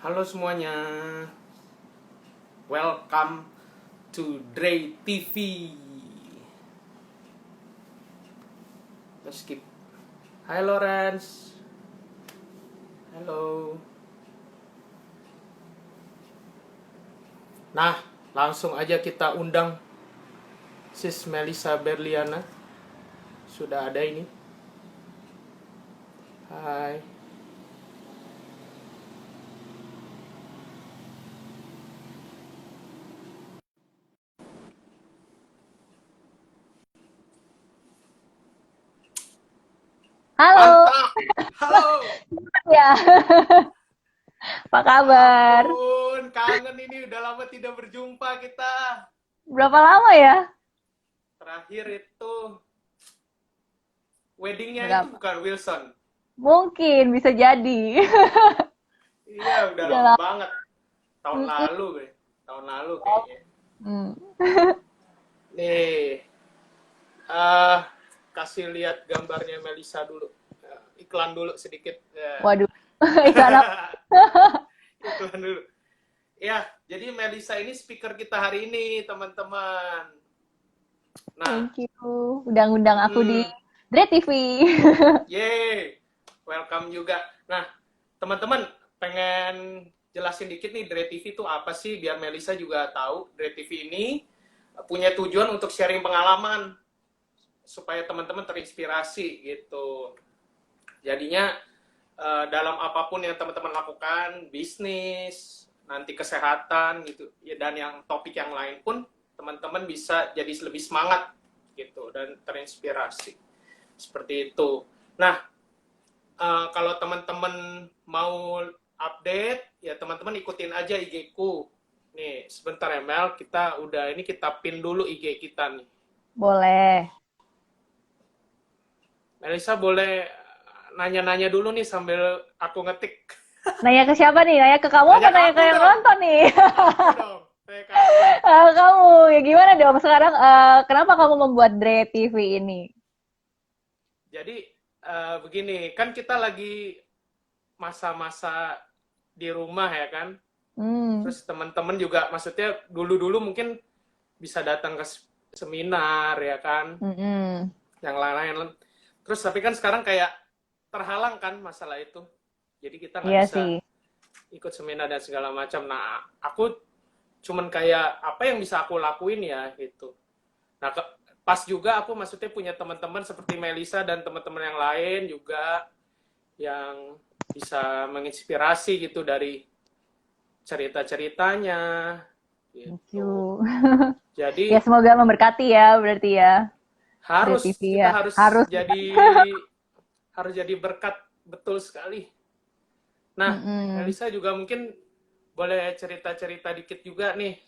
Halo semuanya, welcome to Dre TV. Let's skip. Hai Lawrence. Halo. Nah, langsung aja kita undang Sis Melisa Berliana. Sudah ada ini. Hai. Halo, Mantap. Halo. ya. Apa kabar? Ampun, kangen ini udah lama tidak berjumpa kita. Berapa lama ya? Terakhir itu weddingnya itu Berapa? bukan Wilson. Mungkin bisa jadi. Iya, udah Udah lama lama. banget. Tahun Mm-mm. lalu, gue. Tahun lalu kayaknya. Hmm. Nih, eh kasih lihat gambarnya Melisa dulu. Iklan dulu sedikit. Waduh, iklan apa? Iklan dulu. Ya, jadi Melisa ini speaker kita hari ini, teman-teman. Nah, Thank you. Udah ngundang aku di mm, Dre TV. yeay, welcome juga. Nah, teman-teman, pengen jelasin dikit nih Dre TV itu apa sih, biar Melisa juga tahu. Dre TV ini punya tujuan untuk sharing pengalaman supaya teman-teman terinspirasi gitu. Jadinya dalam apapun yang teman-teman lakukan, bisnis, nanti kesehatan gitu, ya, dan yang topik yang lain pun teman-teman bisa jadi lebih semangat gitu dan terinspirasi. Seperti itu. Nah, kalau teman-teman mau update, ya teman-teman ikutin aja IG-ku. Nih, sebentar ya Mel, kita pin dulu IG kita nih. Boleh. Melisa boleh nanya-nanya dulu nih sambil aku ngetik. Nanya ke siapa nih? Nanya ke kamu apa Nanya ke nanya ke aku yang dong. nonton nih? Nanya ke aku dong. Nanya ke aku. Kamu, ya gimana dong sekarang? Kenapa kamu membuat Dre TV ini? Jadi begini, kan kita lagi masa-masa di rumah ya kan. Hmm. Terus teman-teman juga maksudnya dulu-dulu mungkin bisa datang ke seminar ya kan, Mm-mm. yang lain-lain. Terus tapi kan sekarang kayak terhalang kan masalah itu. Jadi kita nggak Iya bisa sih. ikut seminar dan segala macam. Nah, aku cuman kayak apa yang bisa aku lakuin ya gitu. Nah, pas juga aku maksudnya punya teman-teman seperti Melisa dan teman-teman yang lain juga yang bisa menginspirasi gitu dari cerita-ceritanya Thank gitu. you. Ya Jadi semoga memberkati ya berarti ya. Dre harus TV kita ya. harus Harus. jadi berkat, betul sekali. Nah, Mm-mm. Melisa juga mungkin boleh cerita-cerita dikit juga nih,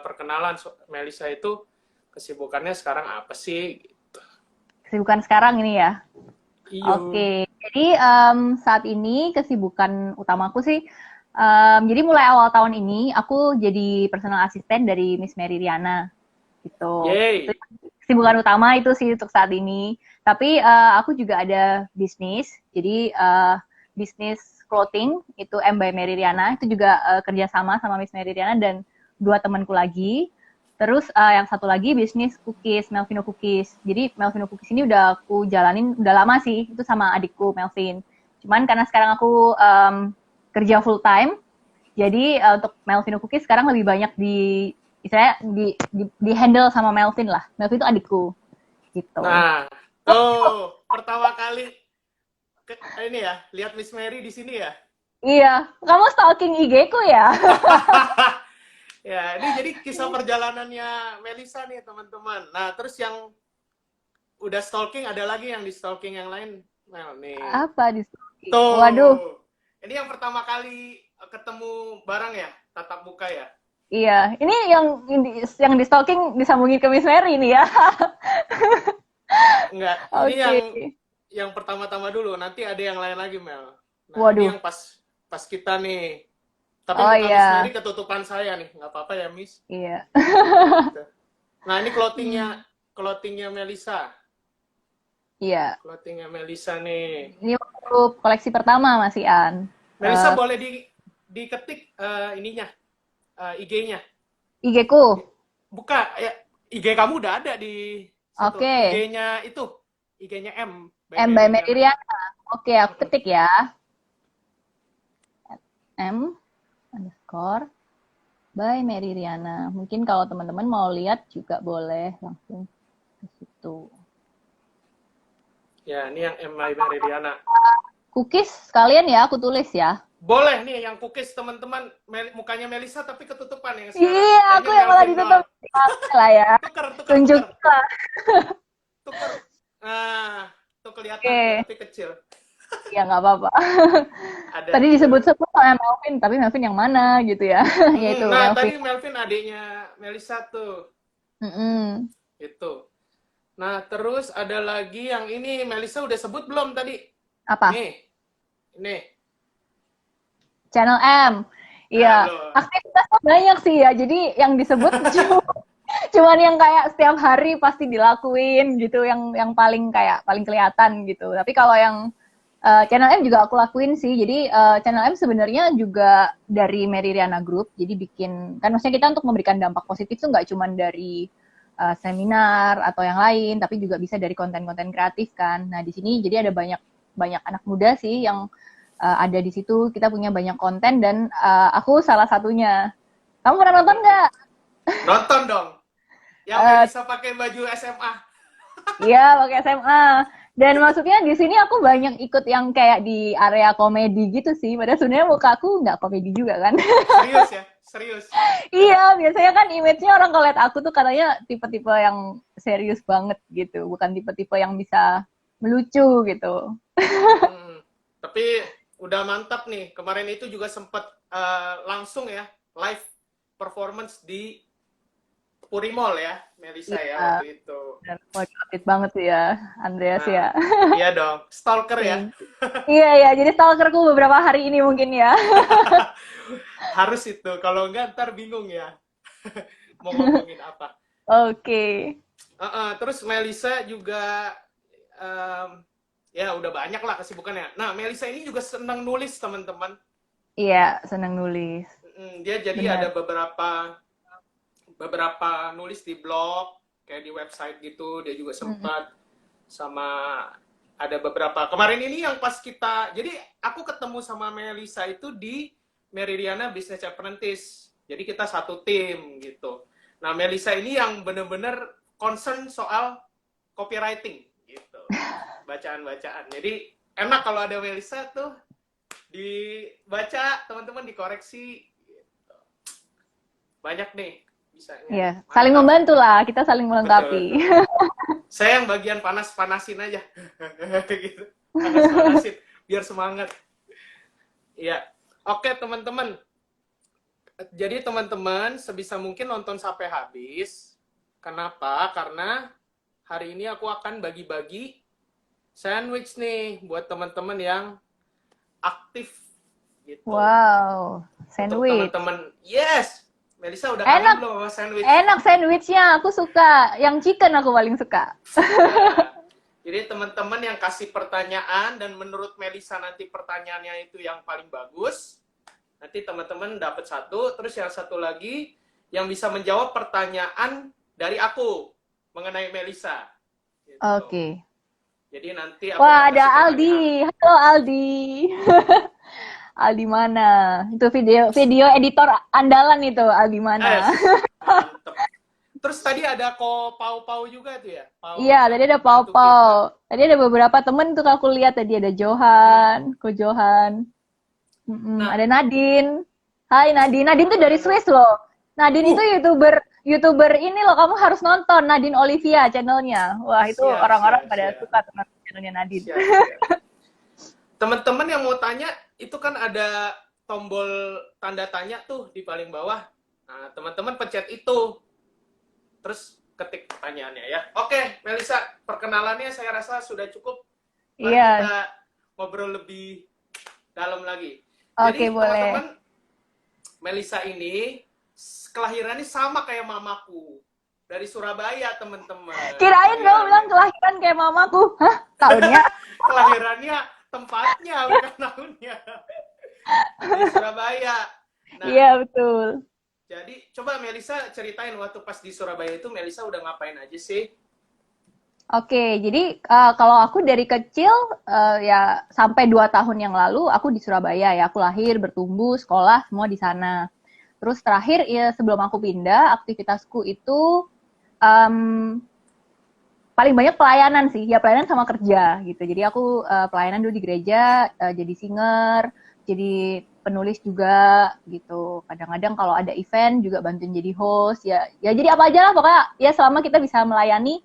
perkenalan Melisa itu kesibukannya sekarang apa sih? Kesibukan sekarang ini ya. Iyo. Oke, jadi saat ini kesibukan utamaku sih, jadi mulai awal tahun ini aku jadi personal assistant dari Miss Mary Riana gitu. Itu Yeay. kesibukan utama itu sih untuk saat ini. Tapi aku juga ada bisnis, jadi bisnis clothing itu M by Mary Riana itu juga kerjasama sama Miss Mary Riana dan dua temanku lagi. Terus yang satu lagi bisnis cookies, Melvino Cookies. Jadi Melvino Cookies ini udah aku jalanin udah lama sih, itu sama adikku Melvin. Cuman karena sekarang aku kerja full time, jadi untuk Melvino Cookies sekarang lebih banyak istilahnya di handle sama Melvin lah. Melvin itu adikku gitu. Nah, tuh pertama kali ini ya, lihat Miss Mary di sini ya. Iya, kamu stalking IG-ku ya? Ya, ini jadi kisah perjalanannya Melisa nih, teman-teman. Nah, terus yang udah stalking, ada lagi yang di stalking yang lain. Mel, nih. Apa di stalking? Waduh, Tuh. Ini yang pertama kali ketemu bareng ya, tatap muka ya. iya. Ini yang di stalking disambungin ke Miss Mary ini ya. Enggak, ini Oke. yang pertama-tama dulu. Nanti ada yang lain lagi, Mel. Nah, ini Waduh. yang pas pas kita nih. Tapi Oh muka Miss iya, Mary ketutupan saya nih. Nggak apa-apa ya, Miss. iya. Gitu. Nah, ini Hmm, clothingnya Melisa. iya. Clothingnya Melisa nih. Ini waktu koleksi pertama Mas Ian. Melisa Eh, boleh diketik ininya, IG-nya. IG-ku. Buka, ya, IG kamu udah ada di situ. Oke. IG-nya itu, IG-nya M by Mary Riana. Oke, aku ketik ya. M underscore by Mary Riana. Mungkin kalau teman-teman mau lihat juga boleh langsung ke situ. Ya, ini yang M by Mary Riana. Cookies sekalian ya, aku tulis ya. Boleh nih yang cookies teman-teman, mukanya Melisa tapi ketutupan yang sekarang. Iya, aku yang malah ditutup. Lah ya. Tuker. Tunjukin lah. Tuker. Nah, tuh kelihatan tapi kecil. Ya nggak apa-apa. Ada. Tadi disebut-sebut sama Melvin, tapi Melvin yang mana gitu ya? Yaitu nah, Melvin. tadi Melvin adiknya Melisa tuh. Itu. Nah, terus ada lagi yang ini Melisa udah sebut belum tadi? Apa? Nih. Channel M. Iya, aktivitasnya banyak sih ya. Jadi yang disebut cuman yang kayak setiap hari pasti dilakuin gitu, yang paling kelihatan gitu. Tapi kalau yang Channel M juga aku lakuin sih. Jadi Channel M sebenarnya juga dari Mary Riana Group. Jadi bikin, kan maksudnya kita untuk memberikan dampak positif tuh nggak cuma dari seminar atau yang lain, tapi juga bisa dari konten-konten kreatif kan. Nah di sini jadi ada banyak anak muda sih yang ada di situ. Kita punya banyak konten dan aku salah satunya. Kamu pernah nonton nggak? Nonton dong. Yang bisa pakai baju SMA. Iya, pakai SMA. Dan maksudnya di sini aku banyak ikut yang kayak di area komedi gitu sih. Padahal sebenarnya muka aku nggak komedi juga kan. Serius ya? Serius? Iya, biasanya kan image-nya orang kalau lihat aku tuh katanya tipe-tipe yang serius banget gitu. Bukan tipe-tipe yang bisa melucu gitu. Tapi udah mantap nih. Kemarin itu juga sempat langsung ya, live performance di Purimall ya, Melisa ya waktu itu. Update banget sih ya, Andreas ya. Iya dong, stalker ya. Iya, jadi stalkerku beberapa hari ini mungkin ya. Harus itu, kalau enggak ntar bingung ya. Mau ngomongin apa. Oke. Terus Melisa juga, ya udah banyak lah kesibukannya. Nah, Melisa ini juga senang nulis teman-teman. Iya, senang nulis. Dia jadi ada beberapa nulis di blog, kayak di website gitu, dia juga sempat sama ada beberapa. Kemarin ini yang pas kita, jadi aku ketemu sama Melisa itu di Mary Riana Business Apprentice. Jadi kita satu tim gitu. Nah, Melisa ini yang bener-bener concern soal copywriting gitu. Bacaan-bacaan. Jadi enak kalau ada Melisa tuh dibaca, teman-teman dikoreksi gitu. Banyak nih. Iya, saling membantu lah, kita saling melengkapi. Betul. Saya yang bagian panas-panasin aja. Gitu. Panas-panasin, biar semangat. Iya. Oke, teman-teman. Jadi teman-teman sebisa mungkin nonton sampai habis. Kenapa? Karena hari ini aku akan bagi-bagi sandwich nih buat teman-teman yang aktif gitu. Wow, sandwich. Untuk teman-teman, yes. Melisa udah kangen belum sama sandwich? Enak sandwichnya, aku suka. Yang chicken aku paling suka. Nah, jadi teman-teman yang kasih pertanyaan dan menurut Melisa nanti pertanyaannya itu yang paling bagus, nanti teman-teman dapat satu, terus yang satu lagi yang bisa menjawab pertanyaan dari aku mengenai Melisa. Gitu. Oke. Jadi nanti aku ada Aldi. Halo Aldi. Aldi mana? Itu video editor andalan itu, Aldi mana? Mantep. Terus tadi ada Pau juga tuh ya? Iya, tadi ada Pau. Tadi ada beberapa temen tuh aku lihat, tadi ada Johan, Johan. Ada Nadine. Hai Nadine. Nadine tuh dari Swiss loh. Nadine itu YouTuber ini loh, kamu harus nonton Nadine Olivia channelnya. Wah, itu orang-orang pada suka nonton channelnya Nadine. Teman-teman yang mau tanya, itu kan ada tombol tanda tanya tuh di paling bawah. Nah, teman-teman pencet itu. Terus ketik pertanyaannya ya. Oke, Melisa, perkenalannya saya rasa sudah cukup. Iya. Kita ngobrol lebih dalam lagi. Oke, boleh. Teman-teman, Melisa ini kelahirannya sama kayak mamaku. Dari Surabaya, teman-teman. Kirain kamu bilang kelahiran kayak mamaku. Hah? Tahunnya? Kelahirannya tempatnya, bukan tahunnya. Di Surabaya. Nah, Iya, betul. jadi coba Melisa ceritain waktu pas di Surabaya itu Melisa udah ngapain aja sih? Oke, jadi kalau aku dari kecil ya sampai 2 tahun yang lalu aku di Surabaya ya, aku lahir, bertumbuh, sekolah semua di sana. Terus terakhir ya sebelum aku pindah, aktivitasku itu em, paling banyak pelayanan sih, ya pelayanan sama kerja gitu. Jadi aku pelayanan dulu di gereja, jadi singer, jadi penulis juga gitu. Kadang-kadang kalau ada event juga bantuin jadi host, ya ya jadi apa aja lah pokoknya ya selama kita bisa melayani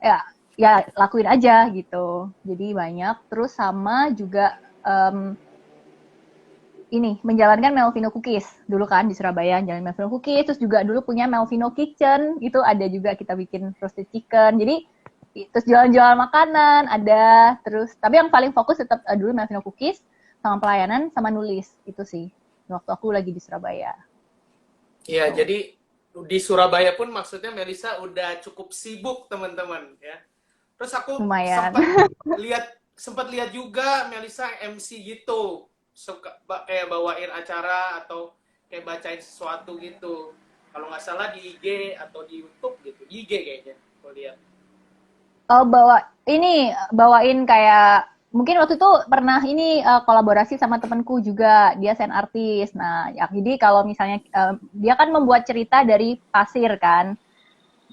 ya ya lakuin aja gitu. Jadi banyak. Terus sama juga ini menjalankan Melvino Cookies dulu kan di Surabaya, jalan Melvino Cookies. Terus juga dulu punya Melvino Kitchen, itu ada juga kita bikin roasted chicken. Jadi terus jualan-jualan makanan ada. Terus tapi yang paling fokus tetap dulu Melvino Cookies sama pelayanan sama nulis itu sih waktu aku lagi di Surabaya. Iya, Tuh. jadi di Surabaya pun maksudnya Melisa udah cukup sibuk teman-teman ya. Terus aku Lumayan. sempat lihat juga Melisa MC gitu, suka kayak bawain acara atau kayak bacain sesuatu gitu. Kalau nggak salah di IG atau di YouTube gitu, di IG kayaknya. Aku lihat. Oh, bawain kayak mungkin waktu itu pernah ini kolaborasi sama temanku juga, dia send artis. Nah, ya, jadi kalau misalnya dia kan membuat cerita dari pasir kan,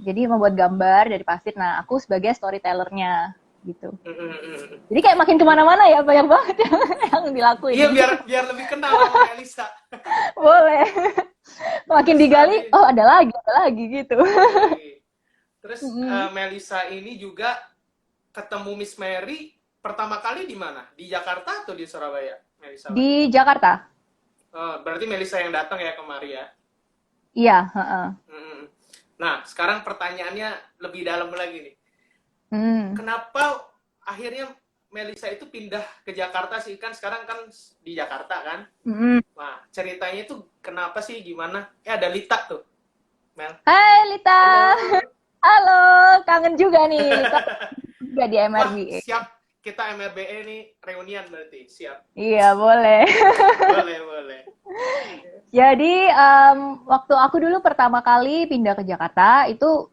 jadi membuat gambar dari pasir. Nah, aku sebagai storytellernya gitu. Jadi kayak makin kemana-mana ya, banyak banget yang dilakuin. Iya, biar lebih kenal sama Melisa. Boleh. Makin Terus digali, tadi oh ada lagi gitu. ada lagi. Terus Mm-mm. Melisa ini juga ketemu Miss Mary pertama kali di mana? Di Jakarta atau di Surabaya? Melisa waktu itu. Di Jakarta. Berarti Melisa yang datang ya kemari ya. Iya, heeh. Hmm. Nah, sekarang pertanyaannya lebih dalam lagi nih. Hmm. Kenapa akhirnya Melisa itu pindah ke Jakarta sih? Kan sekarang kan di Jakarta kan? Mm-mm. Nah, ceritanya itu kenapa sih? Gimana? Ada Lita tuh, Mel. Hai Lita. Halo. Halo, kangen juga nih Lita juga di Wah, MRBA. siap. Kita MRBE nih reunian berarti. Siap. Iya, boleh. Boleh, boleh. Jadi, waktu aku dulu pertama kali pindah ke Jakarta, itu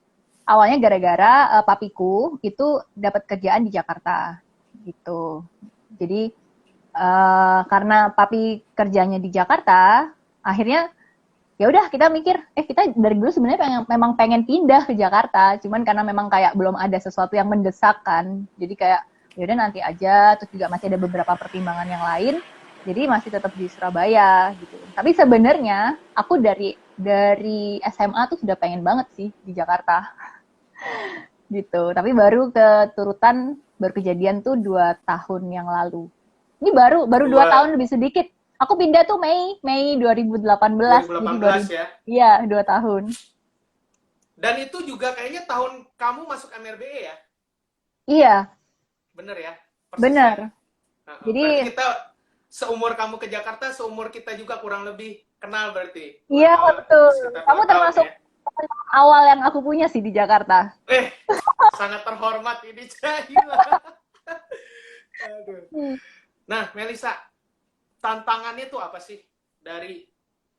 awalnya gara-gara papiku itu dapat kerjaan di Jakarta, gitu. Jadi, karena papi kerjanya di Jakarta, akhirnya ya udah kita mikir, kita dari dulu sebenarnya memang pengen pindah ke Jakarta, cuman karena memang kayak belum ada sesuatu yang mendesak kan, jadi kayak ya udah nanti aja. Terus juga masih ada beberapa pertimbangan yang lain, jadi masih tetap di Surabaya gitu. Tapi sebenarnya aku dari SMA tuh sudah pengen banget sih di Jakarta gitu. Tapi baru kejadian tuh 2 tahun yang lalu. Ini baru 2 tahun Dua, lebih sedikit. Aku pindah tuh Mei 2018. Jadi 2018 ya. iya 2 tahun. Dan itu juga kayaknya tahun kamu masuk MRBE ya? Iya, Bener ya? Persis ya? bener. Berarti Jadi kita seumur kamu ke Jakarta, seumur kita juga kurang lebih kenal berarti. iya betul. Sekitar Kamu 2 tahun termasuk ya. awal yang aku punya sih di Jakarta. Sangat terhormat ini Cahila. Aduh. Hmm. Nah, Melisa, tantangannya tuh apa sih?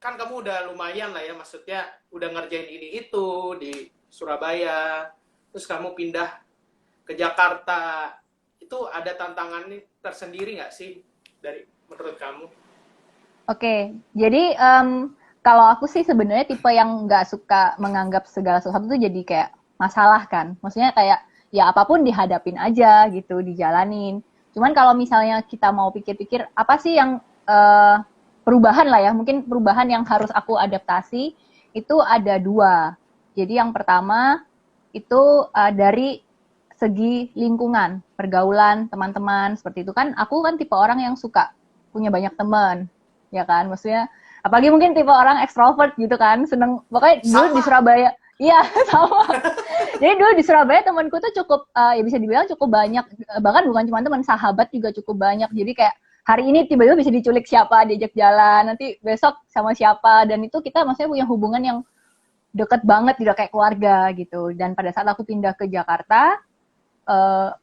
Kan kamu udah lumayan lah ya, maksudnya udah ngerjain ini itu di Surabaya, terus kamu pindah ke Jakarta, itu ada tantangannya tersendiri nggak sih dari menurut kamu? Oke, jadi kalau aku sih sebenarnya tipe yang nggak suka menganggap segala sesuatu tuh jadi kayak masalah kan. Maksudnya kayak ya apapun dihadapin aja gitu, dijalanin. Cuman kalau misalnya kita mau pikir-pikir apa sih yang perubahan lah ya, mungkin perubahan yang harus aku adaptasi itu ada dua. Jadi yang pertama itu dari segi lingkungan, pergaulan, teman-teman, seperti itu kan. Aku kan tipe orang yang suka punya banyak teman, ya kan? Maksudnya, apalagi mungkin tipe orang ekstrovert gitu kan, seneng. Pokoknya dulu di Sama. Surabaya, iya sama. Jadi dulu di Surabaya temanku tuh cukup, ya bisa dibilang cukup banyak, bahkan bukan cuma teman, sahabat juga cukup banyak. Jadi kayak hari ini tiba-tiba bisa diculik siapa, diajak jalan, nanti besok sama siapa, dan itu kita maksudnya punya hubungan yang deket banget, udah kayak keluarga gitu. Dan pada saat aku pindah ke Jakarta,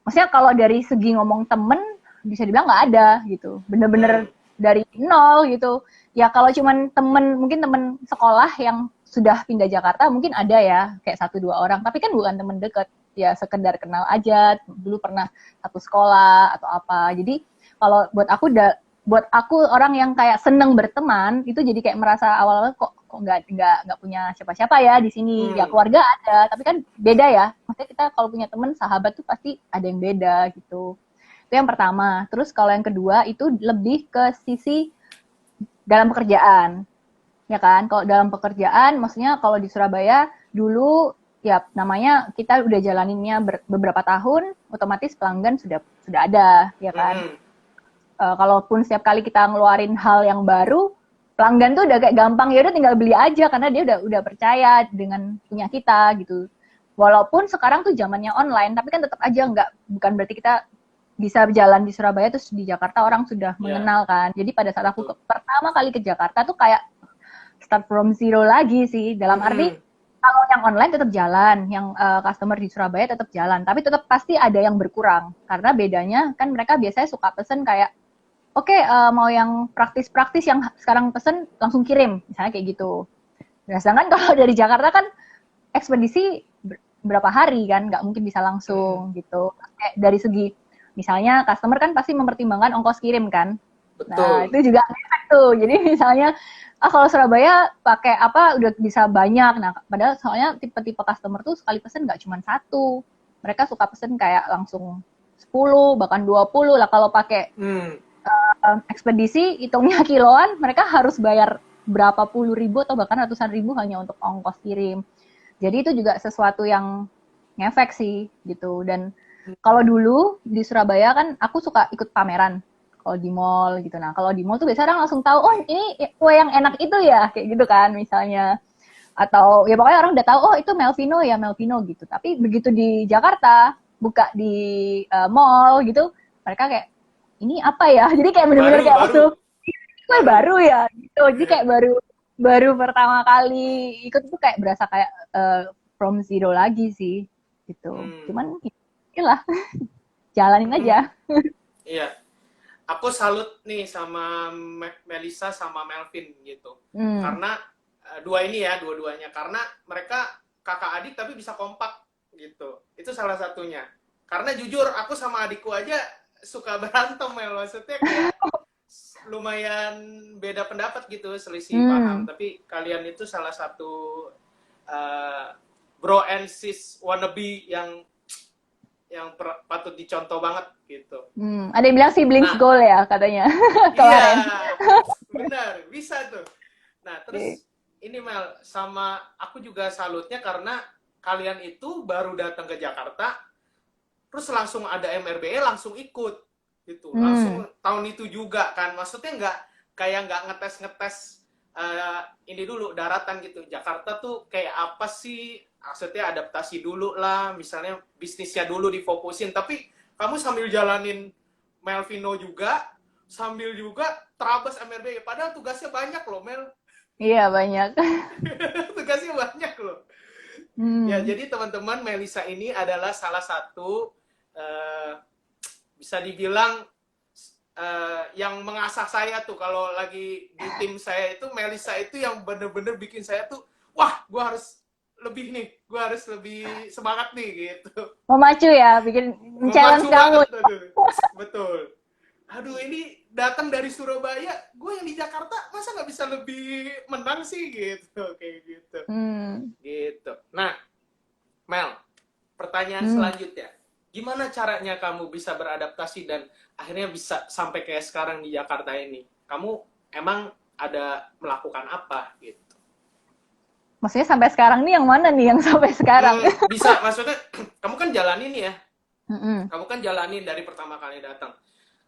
maksudnya kalau dari segi ngomong temen bisa dibilang nggak ada gitu, bener-bener dari nol gitu. Ya kalau cuman mungkin temen sekolah yang sudah pindah Jakarta mungkin ada ya kayak 1-2 orang, tapi kan bukan temen deket, ya sekedar kenal aja, dulu pernah satu sekolah atau apa. Jadi kalau buat aku orang yang kayak seneng berteman itu jadi kayak merasa awal-awal kok nggak punya siapa-siapa ya di sini. Ya keluarga ada, tapi kan beda ya. Maksudnya kita kalau punya teman sahabat tuh pasti ada yang beda gitu. Itu yang pertama. Terus kalau yang kedua itu lebih ke sisi dalam pekerjaan. Ya kan? Kalau dalam pekerjaan maksudnya kalau di Surabaya dulu ya namanya kita udah jalaninnya beberapa tahun, otomatis pelanggan sudah ada, ya kan? Kalaupun setiap kali kita ngeluarin hal yang baru, pelanggan tuh udah kayak gampang, ya udah tinggal beli aja karena dia udah percaya dengan punya kita gitu. Walaupun sekarang tuh zamannya online, tapi kan tetap aja bukan berarti kita bisa berjalan di Surabaya terus di Jakarta orang sudah mengenal kan. Jadi pada saat aku pertama kali ke Jakarta tuh kayak start from zero lagi sih. Dalam arti kalau yang online tetap jalan, yang customer di Surabaya tetap jalan, tapi tetap pasti ada yang berkurang. Karena bedanya kan mereka biasanya suka pesen kayak oke, mau yang praktis-praktis yang sekarang pesen langsung kirim, misalnya kayak gitu. Nah, sedangkan kalau dari Jakarta kan ekspedisi berapa hari kan, nggak mungkin bisa langsung gitu. Kayak dari segi, misalnya customer kan pasti mempertimbangkan ongkos kirim kan. Betul. Nah, itu juga efek tuh. Jadi misalnya, kalau Surabaya pakai apa udah bisa banyak. Nah, padahal soalnya tipe-tipe customer tuh sekali pesen nggak cuma satu. Mereka suka pesen kayak langsung 10, bahkan 20 lah kalau pakai ekspedisi, hitungnya kiloan, mereka harus bayar berapa puluh ribu atau bahkan ratusan ribu hanya untuk ongkos kirim. Jadi itu juga sesuatu yang ngefek sih gitu. Dan kalau dulu di Surabaya kan aku suka ikut pameran kalau di mall gitu. Nah kalau di mall tuh biasanya orang langsung tahu, oh ini kue yang enak itu ya, kayak gitu kan misalnya. Atau ya pokoknya orang udah tahu, oh itu Melvino ya, Melvino gitu. Tapi begitu di Jakarta buka di mall gitu, mereka kayak ini apa ya? Jadi kayak bener-bener kayak waktu kue baru ya gitu. Jadi kayak baru pertama kali ikut tuh kayak berasa kayak from zero lagi sih gitu. Cuman inilah jalanin aja. Iya. Aku salut nih sama Melissa sama Melvin gitu. Karena dua-duanya karena mereka kakak adik tapi bisa kompak gitu. Itu salah satunya. Karena jujur aku sama adikku aja suka berantem, Mel. Maksudnya kayak lumayan beda pendapat gitu, selisih paham. Tapi kalian itu salah satu bro and sis wannabe yang patut dicontoh banget gitu. Ada yang bilang siblings goal ya katanya. Iya, benar, bisa tuh. Nah, terus ini Mel, sama aku juga salutnya karena kalian itu baru datang ke Jakarta, terus langsung ada MRBE langsung ikut gitu, langsung tahun itu juga kan. Maksudnya nggak ngetes ini dulu daratan gitu. Jakarta tuh kayak apa sih? Maksudnya adaptasi dulu lah, misalnya bisnisnya dulu difokusin. Tapi kamu sambil jalanin Melvino juga, sambil juga terabas MRBE. Padahal tugasnya banyak loh, Mel. Iya, banyak. Tugasnya banyak loh. Ya, jadi teman-teman, Melissa ini adalah salah satu bisa dibilang yang mengasah saya tuh. Kalau lagi di tim saya itu, Melissa itu yang bener-bener bikin saya tuh, wah, gue harus lebih nih, gue harus lebih semangat nih gitu. Memacu ya, bikin challenge kamu. Betul. Aduh, ini datang dari Surabaya, gue yang di Jakarta masa nggak bisa lebih menang sih gitu, kayak gitu. Gitu. Nah, Mel, pertanyaan selanjutnya, gimana caranya kamu bisa beradaptasi dan akhirnya bisa sampai kayak sekarang di Jakarta ini? Kamu emang ada melakukan apa gitu? Maksudnya sampai sekarang nih yang mana nih yang sampai sekarang? Bisa, maksudnya kamu kan jalanin ya. Kamu kan jalanin dari pertama kali datang.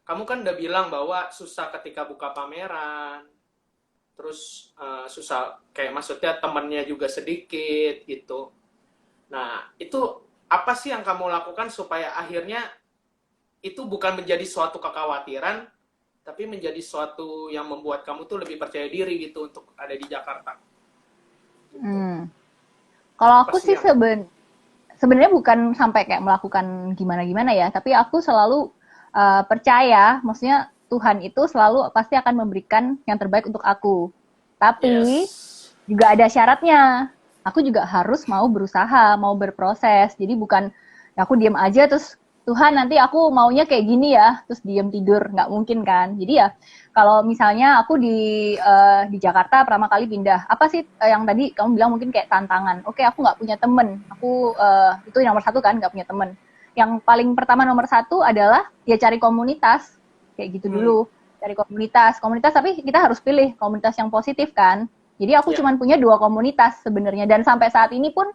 Kamu kan udah bilang bahwa susah ketika buka pameran. Terus susah, kayak maksudnya temennya juga sedikit gitu. Nah, itu apa sih yang kamu lakukan supaya akhirnya itu bukan menjadi suatu kekhawatiran, tapi menjadi suatu yang membuat kamu tuh lebih percaya diri gitu untuk ada di Jakarta? Kalau aku sih sebenarnya bukan sampai kayak melakukan gimana-gimana ya, tapi aku selalu percaya, maksudnya Tuhan itu selalu pasti akan memberikan yang terbaik untuk aku. Tapi Yes. juga ada syaratnya. Aku juga harus mau berusaha, mau berproses. Jadi bukan ya aku diem aja terus Tuhan nanti aku maunya kayak gini ya, terus diem tidur, nggak mungkin kan. Jadi ya kalau misalnya aku di Jakarta pertama kali pindah, apa sih yang tadi kamu bilang mungkin kayak tantangan. Oke, aku nggak punya temen, aku itu nomor satu kan nggak punya temen. Yang paling pertama nomor satu adalah ya cari komunitas, kayak gitu Hmm. dulu. Cari komunitas tapi kita harus pilih komunitas yang positif kan. Jadi aku Ya. cuma punya 2 komunitas sebenarnya dan sampai saat ini pun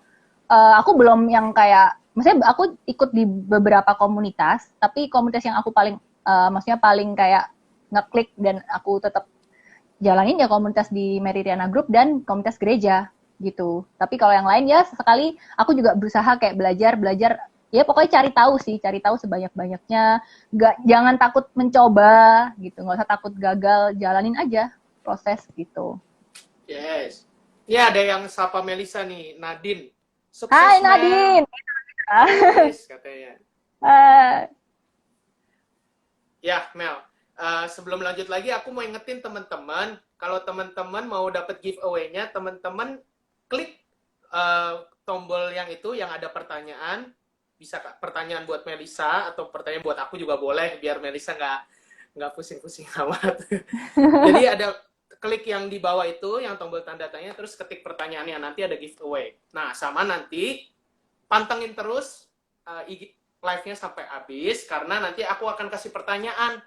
aku belum yang kayak maksudnya aku ikut di beberapa komunitas, tapi komunitas yang aku paling maksudnya paling kayak ngeklik dan aku tetap jalanin ya komunitas di Meridiana Group dan komunitas gereja gitu. Tapi kalau yang lain ya sesekali aku juga berusaha kayak belajar ya pokoknya cari tahu sebanyak-banyaknya. Jangan takut mencoba gitu, nggak usah takut gagal, jalanin aja proses gitu. Yes. Ini ada yang sapa Melisa nih, Nadine. Hai Sukses, Mel. Nadine. Yes, katanya. uh, Ya, Mel. Sebelum lanjut lagi, aku mau ingetin teman-teman, kalau teman-teman mau dapat giveaway-nya, teman-teman klik tombol yang itu, yang ada pertanyaan. Bisa pertanyaan buat Melisa, atau pertanyaan buat aku juga boleh, biar Melisa nggak pusing-pusing amat. Jadi ada klik yang di bawah itu, yang tombol tanda tanya, terus ketik pertanyaannya, nanti ada giveaway. Nah, sama nanti pantengin terus live-nya sampai habis, karena nanti aku akan kasih pertanyaan.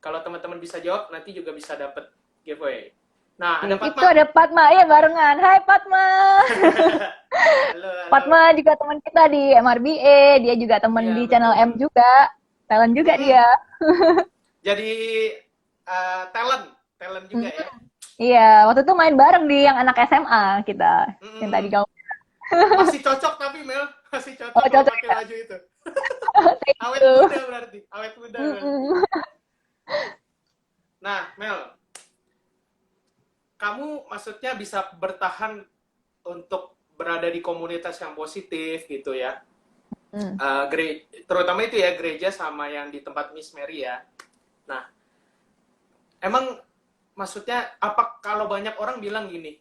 Kalau teman-teman bisa jawab, nanti juga bisa dapat giveaway. Nah, ada itu Fatma. ada Fatma, ya barengan. Hai Fatma. Halo, halo. Fatma juga teman kita di MRBA, dia juga teman Iya, di Channel M betul. juga, talent juga Mm-mm. dia. Jadi talent juga ya. Iya, waktu itu main bareng di yang anak SMA kita, yang tadi Mm-mm. kamu. Masih cocok tapi Mel, masih cocok Oh kalau cocok pakai ya, baju itu. thank Awet you. muda berarti, awet muda berarti. Mm-mm. Nah, Mel, kamu maksudnya bisa bertahan untuk berada di komunitas yang positif gitu ya. Mm. Terutama itu ya gereja sama yang di tempat Miss Mary ya. Nah, emang maksudnya apa kalau banyak orang bilang gini,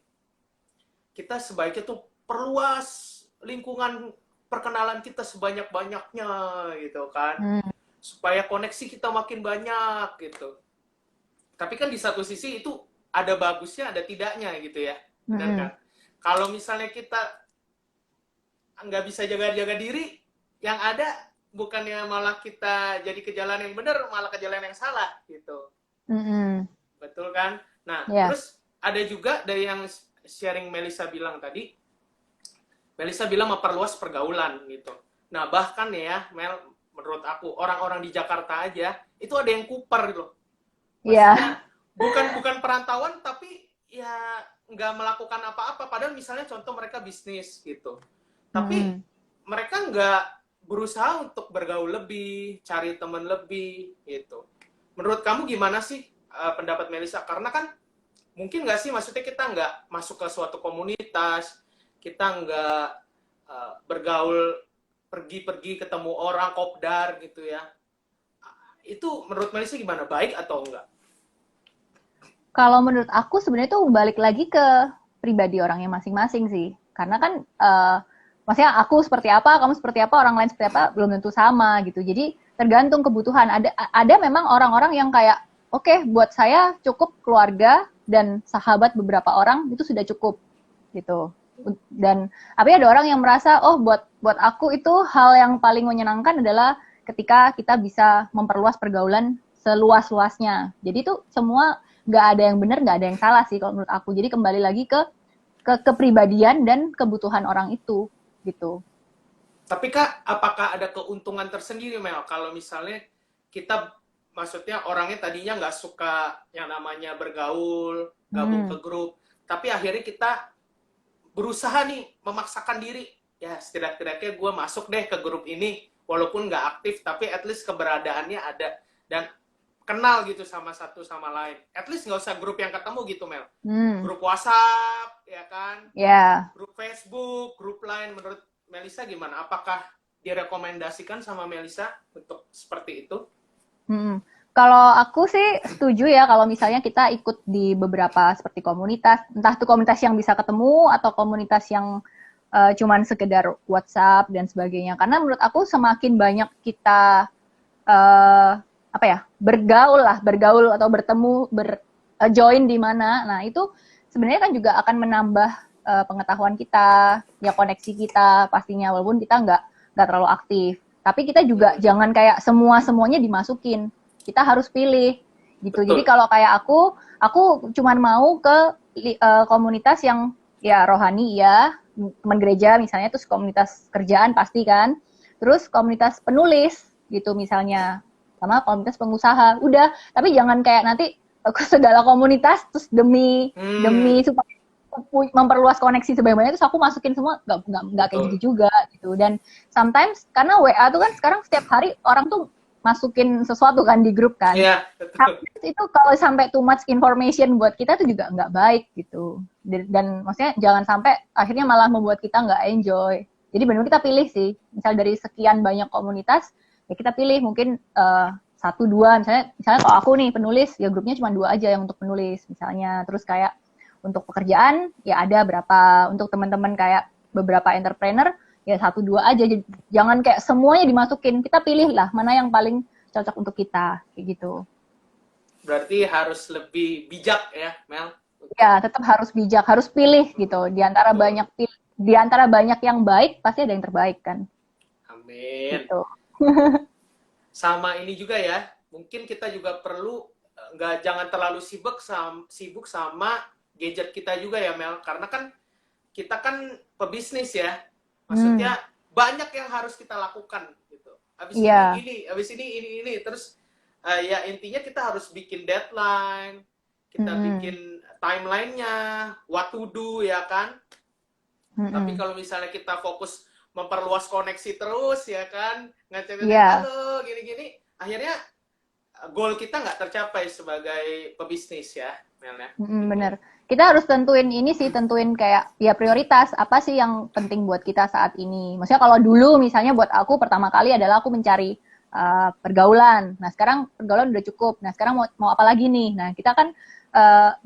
kita sebaiknya tuh perluas lingkungan perkenalan kita sebanyak-banyaknya gitu kan, Mm. supaya koneksi kita makin banyak gitu. Tapi kan di satu sisi itu ada bagusnya, ada tidaknya gitu ya, benar kan? Mm-mm. Kalau misalnya kita nggak bisa jaga-jaga diri, yang ada bukannya malah kita jadi ke jalan yang benar, malah ke jalan yang salah gitu. Mm-mm. Betul kan? Nah, Ya, terus ada juga dari yang sharing Melisa bilang tadi, Melisa bilang memperluas pergaulan gitu. Nah, bahkan ya, Mel, menurut aku, orang-orang di Jakarta aja, itu ada yang kuper loh. iya. Maksudnya, bukan perantauan, tapi ya nggak melakukan apa-apa. Padahal misalnya contoh mereka bisnis gitu. Tapi Mm-mm. mereka nggak berusaha untuk bergaul lebih, cari teman lebih gitu. Menurut kamu gimana sih pendapat Melisa? Karena kan mungkin nggak sih, maksudnya kita nggak masuk ke suatu komunitas, kita nggak bergaul, pergi-pergi ketemu orang, kopdar gitu ya. Itu menurut Melisa gimana? Baik atau enggak? Kalau menurut aku sebenarnya tuh balik lagi ke pribadi orangnya masing-masing sih. Karena kan maksudnya aku seperti apa, kamu seperti apa, orang lain seperti apa belum tentu sama gitu. Jadi tergantung kebutuhan. Ada memang orang-orang yang kayak oke, okay, buat saya cukup keluarga dan sahabat beberapa orang itu sudah cukup gitu. Dan tapi ada orang yang merasa oh buat aku itu hal yang paling menyenangkan adalah ketika kita bisa memperluas pergaulan seluas-luasnya. Jadi itu semua nggak ada yang benar, nggak ada yang salah sih kalau menurut aku. Jadi kembali lagi ke kepribadian dan kebutuhan orang itu gitu. Tapi Kak, apakah ada keuntungan tersendiri Mel kalau misalnya kita, maksudnya orangnya tadinya nggak suka yang namanya bergaul, gabung Hmm. ke grup, tapi akhirnya kita berusaha nih memaksakan diri, ya setidak-tidaknya gue masuk deh ke grup ini, walaupun nggak aktif, tapi at least keberadaannya ada, dan kenal gitu sama satu sama lain. At least nggak usah grup yang ketemu gitu Mel. Hmm. Grup WhatsApp, ya kan? Ya. Grup Facebook, grup lain. Menurut Melisa gimana? Apakah direkomendasikan sama Melisa untuk seperti itu? Hmm. Kalau aku sih setuju ya kalau misalnya kita ikut di beberapa seperti komunitas, entah itu komunitas yang bisa ketemu atau komunitas yang cuman sekedar WhatsApp dan sebagainya. Karena menurut aku semakin banyak kita uh, apa ya bergaul atau bertemu join di mana, nah itu sebenarnya kan juga akan menambah pengetahuan kita, ya koneksi kita pastinya walaupun kita nggak terlalu aktif. Tapi kita juga jangan kayak semuanya dimasukin. Kita harus pilih gitu. Jadi Betul. kalau kayak aku cuman mau ke komunitas yang ya rohani ya, teman gereja misalnya, terus komunitas kerjaan pasti kan, terus komunitas penulis gitu misalnya, sama komunitas pengusaha. Udah, tapi jangan kayak nanti ke segala komunitas terus demi supaya memperluas koneksi sebanyak-banyaknya terus aku masukin semua, nggak kayak gitu juga gitu. Dan sometimes karena WA tuh kan sekarang setiap hari orang tuh masukin sesuatu kan di grup kan. Iya, betul. Itu kalau sampai too much information buat kita tuh juga nggak baik gitu. Dan maksudnya jangan sampai akhirnya malah membuat kita nggak enjoy. Jadi benar-benar kita pilih sih. Misal dari sekian banyak komunitas, ya kita pilih mungkin satu dua. Misalnya kalau aku nih penulis, ya grupnya cuma 2 aja yang untuk penulis misalnya. Terus kayak untuk pekerjaan, ya ada berapa. Untuk teman-teman kayak beberapa entrepreneur, ya 1-2 aja. Jangan kayak semuanya dimasukin. Kita pilih lah mana yang paling cocok untuk kita kayak gitu. Berarti harus lebih bijak ya, Mel. Ya tetap harus bijak, harus pilih gitu. Di antara banyak yang baik pasti ada yang terbaik kan. Amin. Gitu. Sama ini juga ya, mungkin kita juga perlu jangan terlalu sibuk sama gadget kita juga ya, Mel. Karena kan kita kan pebisnis ya. Maksudnya banyak yang harus kita lakukan gitu. Habis ini, habis ini. Terus ya intinya kita harus bikin deadline, kita bikin timeline-nya, what to do ya kan. Tapi kalau misalnya kita fokus memperluas koneksi terus ya kan, ngecek halo gini-gini, akhirnya goal kita nggak tercapai sebagai pebisnis ya, Mel ya. Bener. Kita harus tentuin kayak ya prioritas apa sih yang penting buat kita saat ini. Maksudnya kalau dulu misalnya buat aku pertama kali adalah aku mencari pergaulan. Nah sekarang pergaulan udah cukup. Nah sekarang mau apa lagi nih? Nah kita kan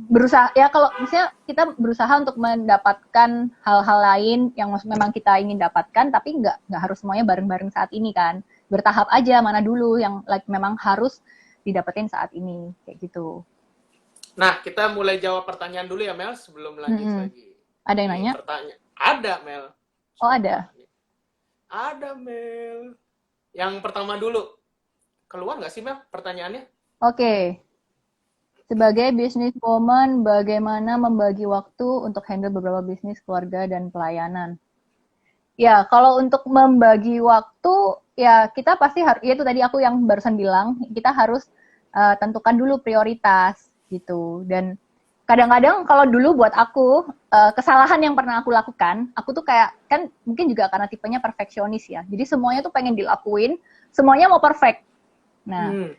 berusaha ya, kalau misalnya kita berusaha untuk mendapatkan hal-hal lain yang memang kita ingin dapatkan, tapi nggak harus semuanya bareng-bareng saat ini kan. Bertahap aja mana dulu yang memang harus didapetin saat ini kayak gitu. Nah, kita mulai jawab pertanyaan dulu ya, Mel, sebelum lanjut lagi. Ada yang nanya? Ada, Mel. Oh, ada? Ada, Mel. Yang pertama dulu. Keluar nggak sih, Mel, pertanyaannya? Oke. Sebagai businesswoman, bagaimana membagi waktu untuk handle beberapa bisnis, keluarga, dan pelayanan? Ya, kalau untuk membagi waktu, ya kita pasti harus, ya itu tadi aku yang barusan bilang, kita harus tentukan dulu prioritas gitu. Dan kadang-kadang kalau dulu buat aku kesalahan yang pernah aku lakukan, aku tuh kayak kan mungkin juga karena tipenya perfeksionis ya, jadi semuanya tuh pengen dilakuin, semuanya mau perfect. Nah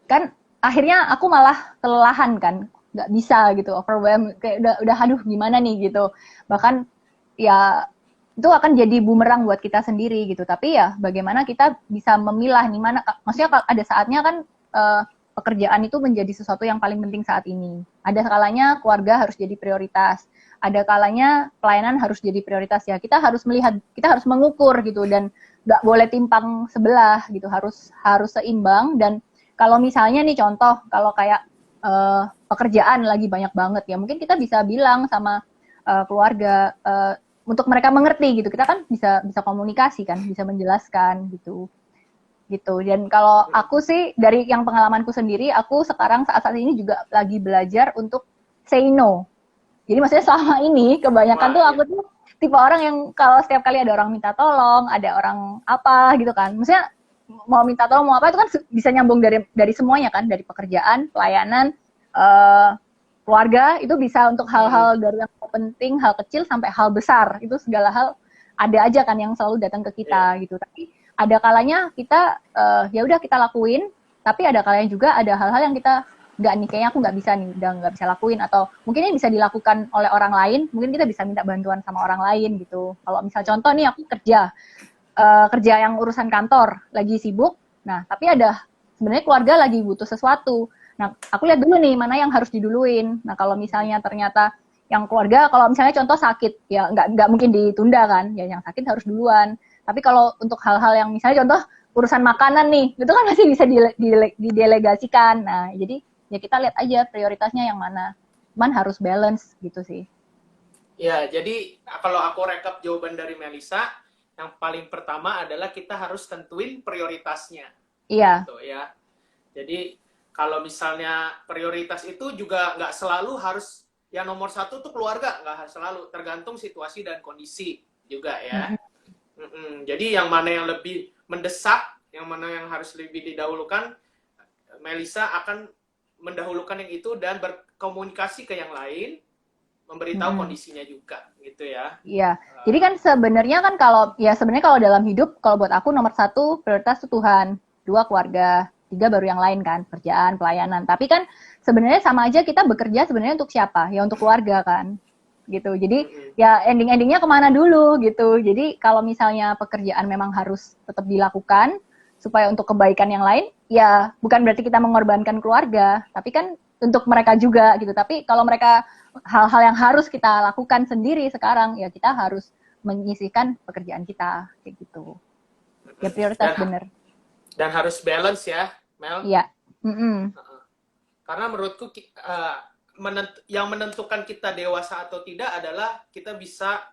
kan akhirnya aku malah kelelahan kan, nggak bisa gitu, overwhelmed, kayak udah aduh gimana nih gitu. Bahkan ya itu akan jadi bumerang buat kita sendiri gitu. Tapi ya bagaimana kita bisa memilah nih mana, maksudnya ada saatnya kan pekerjaan itu menjadi sesuatu yang paling penting saat ini. Ada kalanya keluarga harus jadi prioritas. Ada kalanya pelayanan harus jadi prioritas ya. Kita harus melihat, kita harus mengukur gitu, dan nggak boleh timpang sebelah gitu. Harus seimbang. Dan kalau misalnya nih contoh, kalau kayak pekerjaan lagi banyak banget ya, mungkin kita bisa bilang sama keluarga untuk mereka mengerti gitu. Kita kan bisa komunikasi kan, bisa menjelaskan gitu. Dan kalau aku sih dari yang pengalamanku sendiri, aku sekarang saat ini juga lagi belajar untuk say no. Jadi maksudnya selama ini kebanyakan tuh aku tuh tipe orang yang kalau setiap kali ada orang minta tolong, ada orang apa gitu kan, maksudnya mau minta tolong mau apa itu kan bisa nyambung dari semuanya kan, dari pekerjaan, pelayanan, keluarga, itu bisa untuk hal-hal dari yang penting, hal kecil sampai hal besar, itu segala hal ada aja kan yang selalu datang ke kita gitu. Tapi ada kalanya kita ya udah kita lakuin, tapi ada kalanya juga ada hal-hal yang kita nggak nih, kayaknya aku nggak bisa nih, udah nggak bisa lakuin, atau mungkin ini bisa dilakukan oleh orang lain, mungkin kita bisa minta bantuan sama orang lain gitu. Kalau misal contoh nih aku kerja yang urusan kantor lagi sibuk, nah tapi ada sebenarnya keluarga lagi butuh sesuatu. Nah, aku lihat dulu nih mana yang harus diduluin. Nah, kalau misalnya ternyata yang keluarga, kalau misalnya contoh sakit, ya nggak mungkin ditunda kan, ya yang sakit harus duluan. Tapi kalau untuk hal-hal yang misalnya contoh urusan makanan nih, itu kan masih bisa didelegasikan. Nah, jadi ya kita lihat aja prioritasnya yang mana. Cuman harus balance gitu sih. Ya, jadi kalau aku rekap jawaban dari Melisa, yang paling pertama adalah kita harus tentuin prioritasnya. Iya. Gitu ya. Jadi kalau misalnya prioritas itu juga nggak selalu harus yang nomor satu tuh keluarga, nggak harus selalu, tergantung situasi dan kondisi juga ya. Jadi yang mana yang lebih mendesak, yang mana yang harus lebih didahulukan, Melisa akan mendahulukan yang itu dan berkomunikasi ke yang lain, memberitahu kondisinya juga gitu ya. Iya. Jadi kan sebenarnya kan kalau dalam hidup, kalau buat aku nomor satu prioritas itu Tuhan, dua keluarga, tiga baru yang lain kan, kerjaan, pelayanan. Tapi kan sebenarnya sama aja kita bekerja sebenarnya untuk siapa? Ya untuk keluarga kan, gitu. Jadi ya endingnya kemana dulu gitu. Jadi kalau misalnya pekerjaan memang harus tetap dilakukan supaya untuk kebaikan yang lain, ya bukan berarti kita mengorbankan keluarga, tapi kan untuk mereka juga gitu. Tapi kalau mereka hal-hal yang harus kita lakukan sendiri sekarang, ya kita harus menyisihkan pekerjaan kita kayak gitu. Ya prioritas bener. Dan harus balance ya, Mel. Iya. Karena menurutku yang menentukan kita dewasa atau tidak adalah kita bisa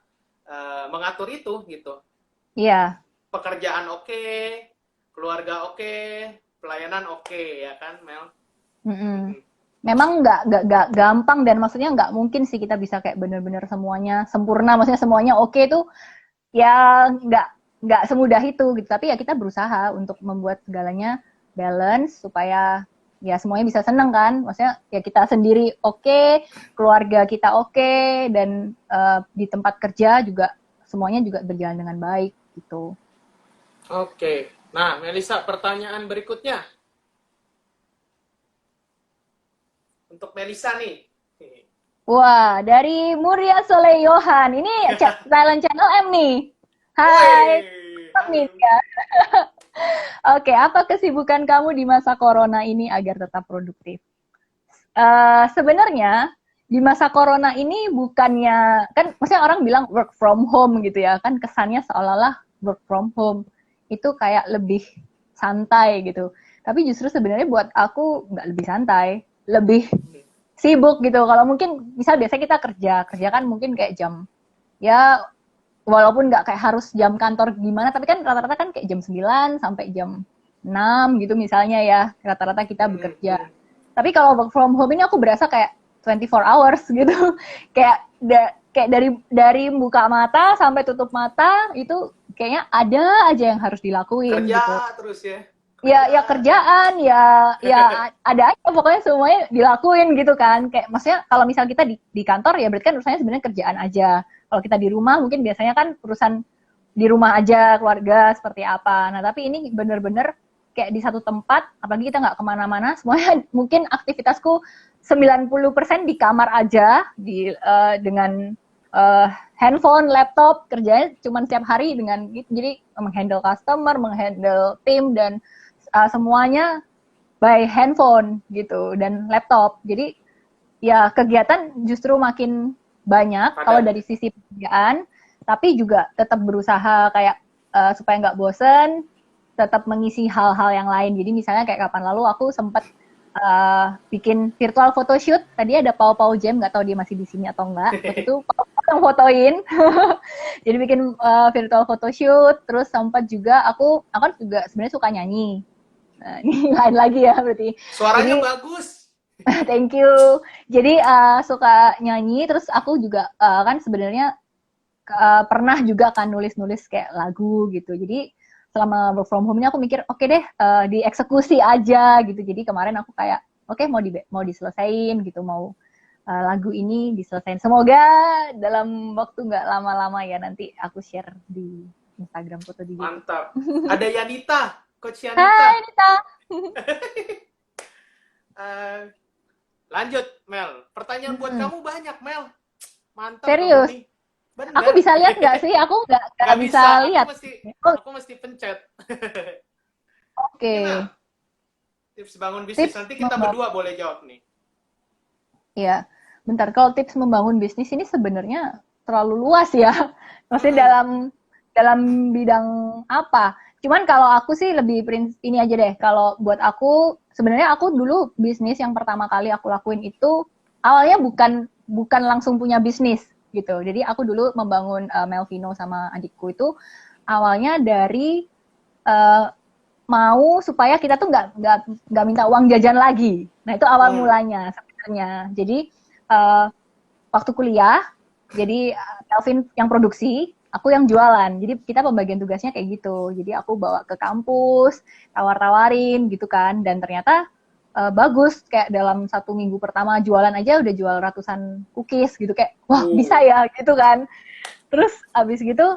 mengatur itu gitu. Iya. Pekerjaan oke, keluarga oke, pelayanan oke, ya kan, Mel? Memang nggak gampang dan maksudnya nggak mungkin sih kita bisa kayak bener-bener semuanya sempurna, maksudnya semuanya oke tuh ya nggak semudah itu gitu. Tapi ya kita berusaha untuk membuat segalanya balance supaya ya semuanya bisa seneng kan. Maksudnya ya kita sendiri oke, keluarga kita oke, dan di tempat kerja juga semuanya juga berjalan dengan baik gitu. Oke. Nah, Melisa, pertanyaan berikutnya. Untuk Melisa nih. Wah, dari Muria Soleh Yohan. Ini Silent Channel M nih. Hai. Ya. Oke, apa kesibukan kamu di masa corona ini agar tetap produktif? Sebenarnya di masa corona ini bukannya, kan maksudnya orang bilang work from home gitu ya, kan kesannya seolah-olah work from home itu kayak lebih santai gitu. Tapi justru sebenarnya buat aku nggak lebih santai, lebih sibuk gitu. Kalau mungkin misal biasa kita kerja kan mungkin kayak jam, ya walaupun nggak kayak harus jam kantor gimana, tapi kan rata-rata kan kayak jam 9 sampai jam 6 gitu misalnya ya, rata-rata kita bekerja. Tapi kalau work from home ini aku berasa kayak 24 hours gitu. kayak dari buka mata sampai tutup mata itu kayaknya ada aja yang harus dilakuin kerja gitu. Terus ya. Ya kerjaan, ya ada aja pokoknya semuanya dilakuin gitu kan. Kayak maksudnya kalau misal kita di kantor ya berarti kan urusannya sebenarnya kerjaan aja. Kalau kita di rumah mungkin biasanya kan urusan di rumah aja, keluarga seperti apa. Nah tapi ini bener-bener kayak di satu tempat, apalagi kita nggak kemana-mana, semuanya mungkin aktivitasku 90% di kamar aja, dengan handphone, laptop, kerjanya cuma setiap hari dengan gitu. Jadi menghandle customer, menghandle tim, dan semuanya by handphone gitu dan laptop. Jadi ya kegiatan justru makin banyak kalau dari sisi pekerjaan, tapi juga tetap berusaha kayak supaya nggak bosen, tetap mengisi hal-hal yang lain. Jadi misalnya kayak kapan lalu aku sempat bikin virtual photoshoot. Tadi ada Pau Jam, nggak tahu dia masih di sini atau enggak. Waktu itu Pau yang fotoin. Jadi bikin virtual photoshoot. Terus sempat juga aku kan juga sebenarnya suka nyanyi. Nah, ini lain lagi ya berarti. Suaranya bagus. Thank you. Jadi suka nyanyi. Terus aku juga kan sebenarnya pernah juga kan nulis-nulis kayak lagu gitu. Jadi selama work from home-nya aku mikir oke deh dieksekusi aja gitu. Jadi kemarin aku kayak oke, mau diselesain gitu, mau lagu ini diselesain. Semoga dalam waktu nggak lama-lama ya, nanti aku share di Instagram foto di YouTube. Mantap. Ada Yanita, Coach Yanita. Hai Yanita. Lanjut Mel. Pertanyaan buat kamu banyak Mel. Mantap. Serius? Aku bisa lihat nggak sih? Aku nggak bisa lihat. Aku mesti pencet. Oke. Tips bangun bisnis, Tips nanti kita berdua boleh jawab nih. ya, bentar. Kalau tips membangun bisnis ini sebenarnya terlalu luas ya. Maksudnya Mm-mm. dalam bidang apa? Cuman kalau aku sih lebih ini aja deh. Kalau buat aku, sebenarnya aku dulu bisnis yang pertama kali aku lakuin itu awalnya bukan langsung punya bisnis gitu. Jadi aku dulu membangun Melvino sama adikku itu awalnya dari eh, mau supaya kita tuh nggak minta uang jajan lagi. Nah itu awal Hmm. mulanya sebenarnya. Jadi uh, waktu kuliah, jadi Kelvin yang produksi, aku yang jualan. Jadi kita pembagian tugasnya kayak gitu. Jadi aku bawa ke kampus, tawar-tawarin gitu kan. Dan ternyata bagus. Kayak dalam 1 minggu pertama jualan aja udah jual ratusan cookies gitu. Kayak wah bisa ya gitu kan. Terus abis gitu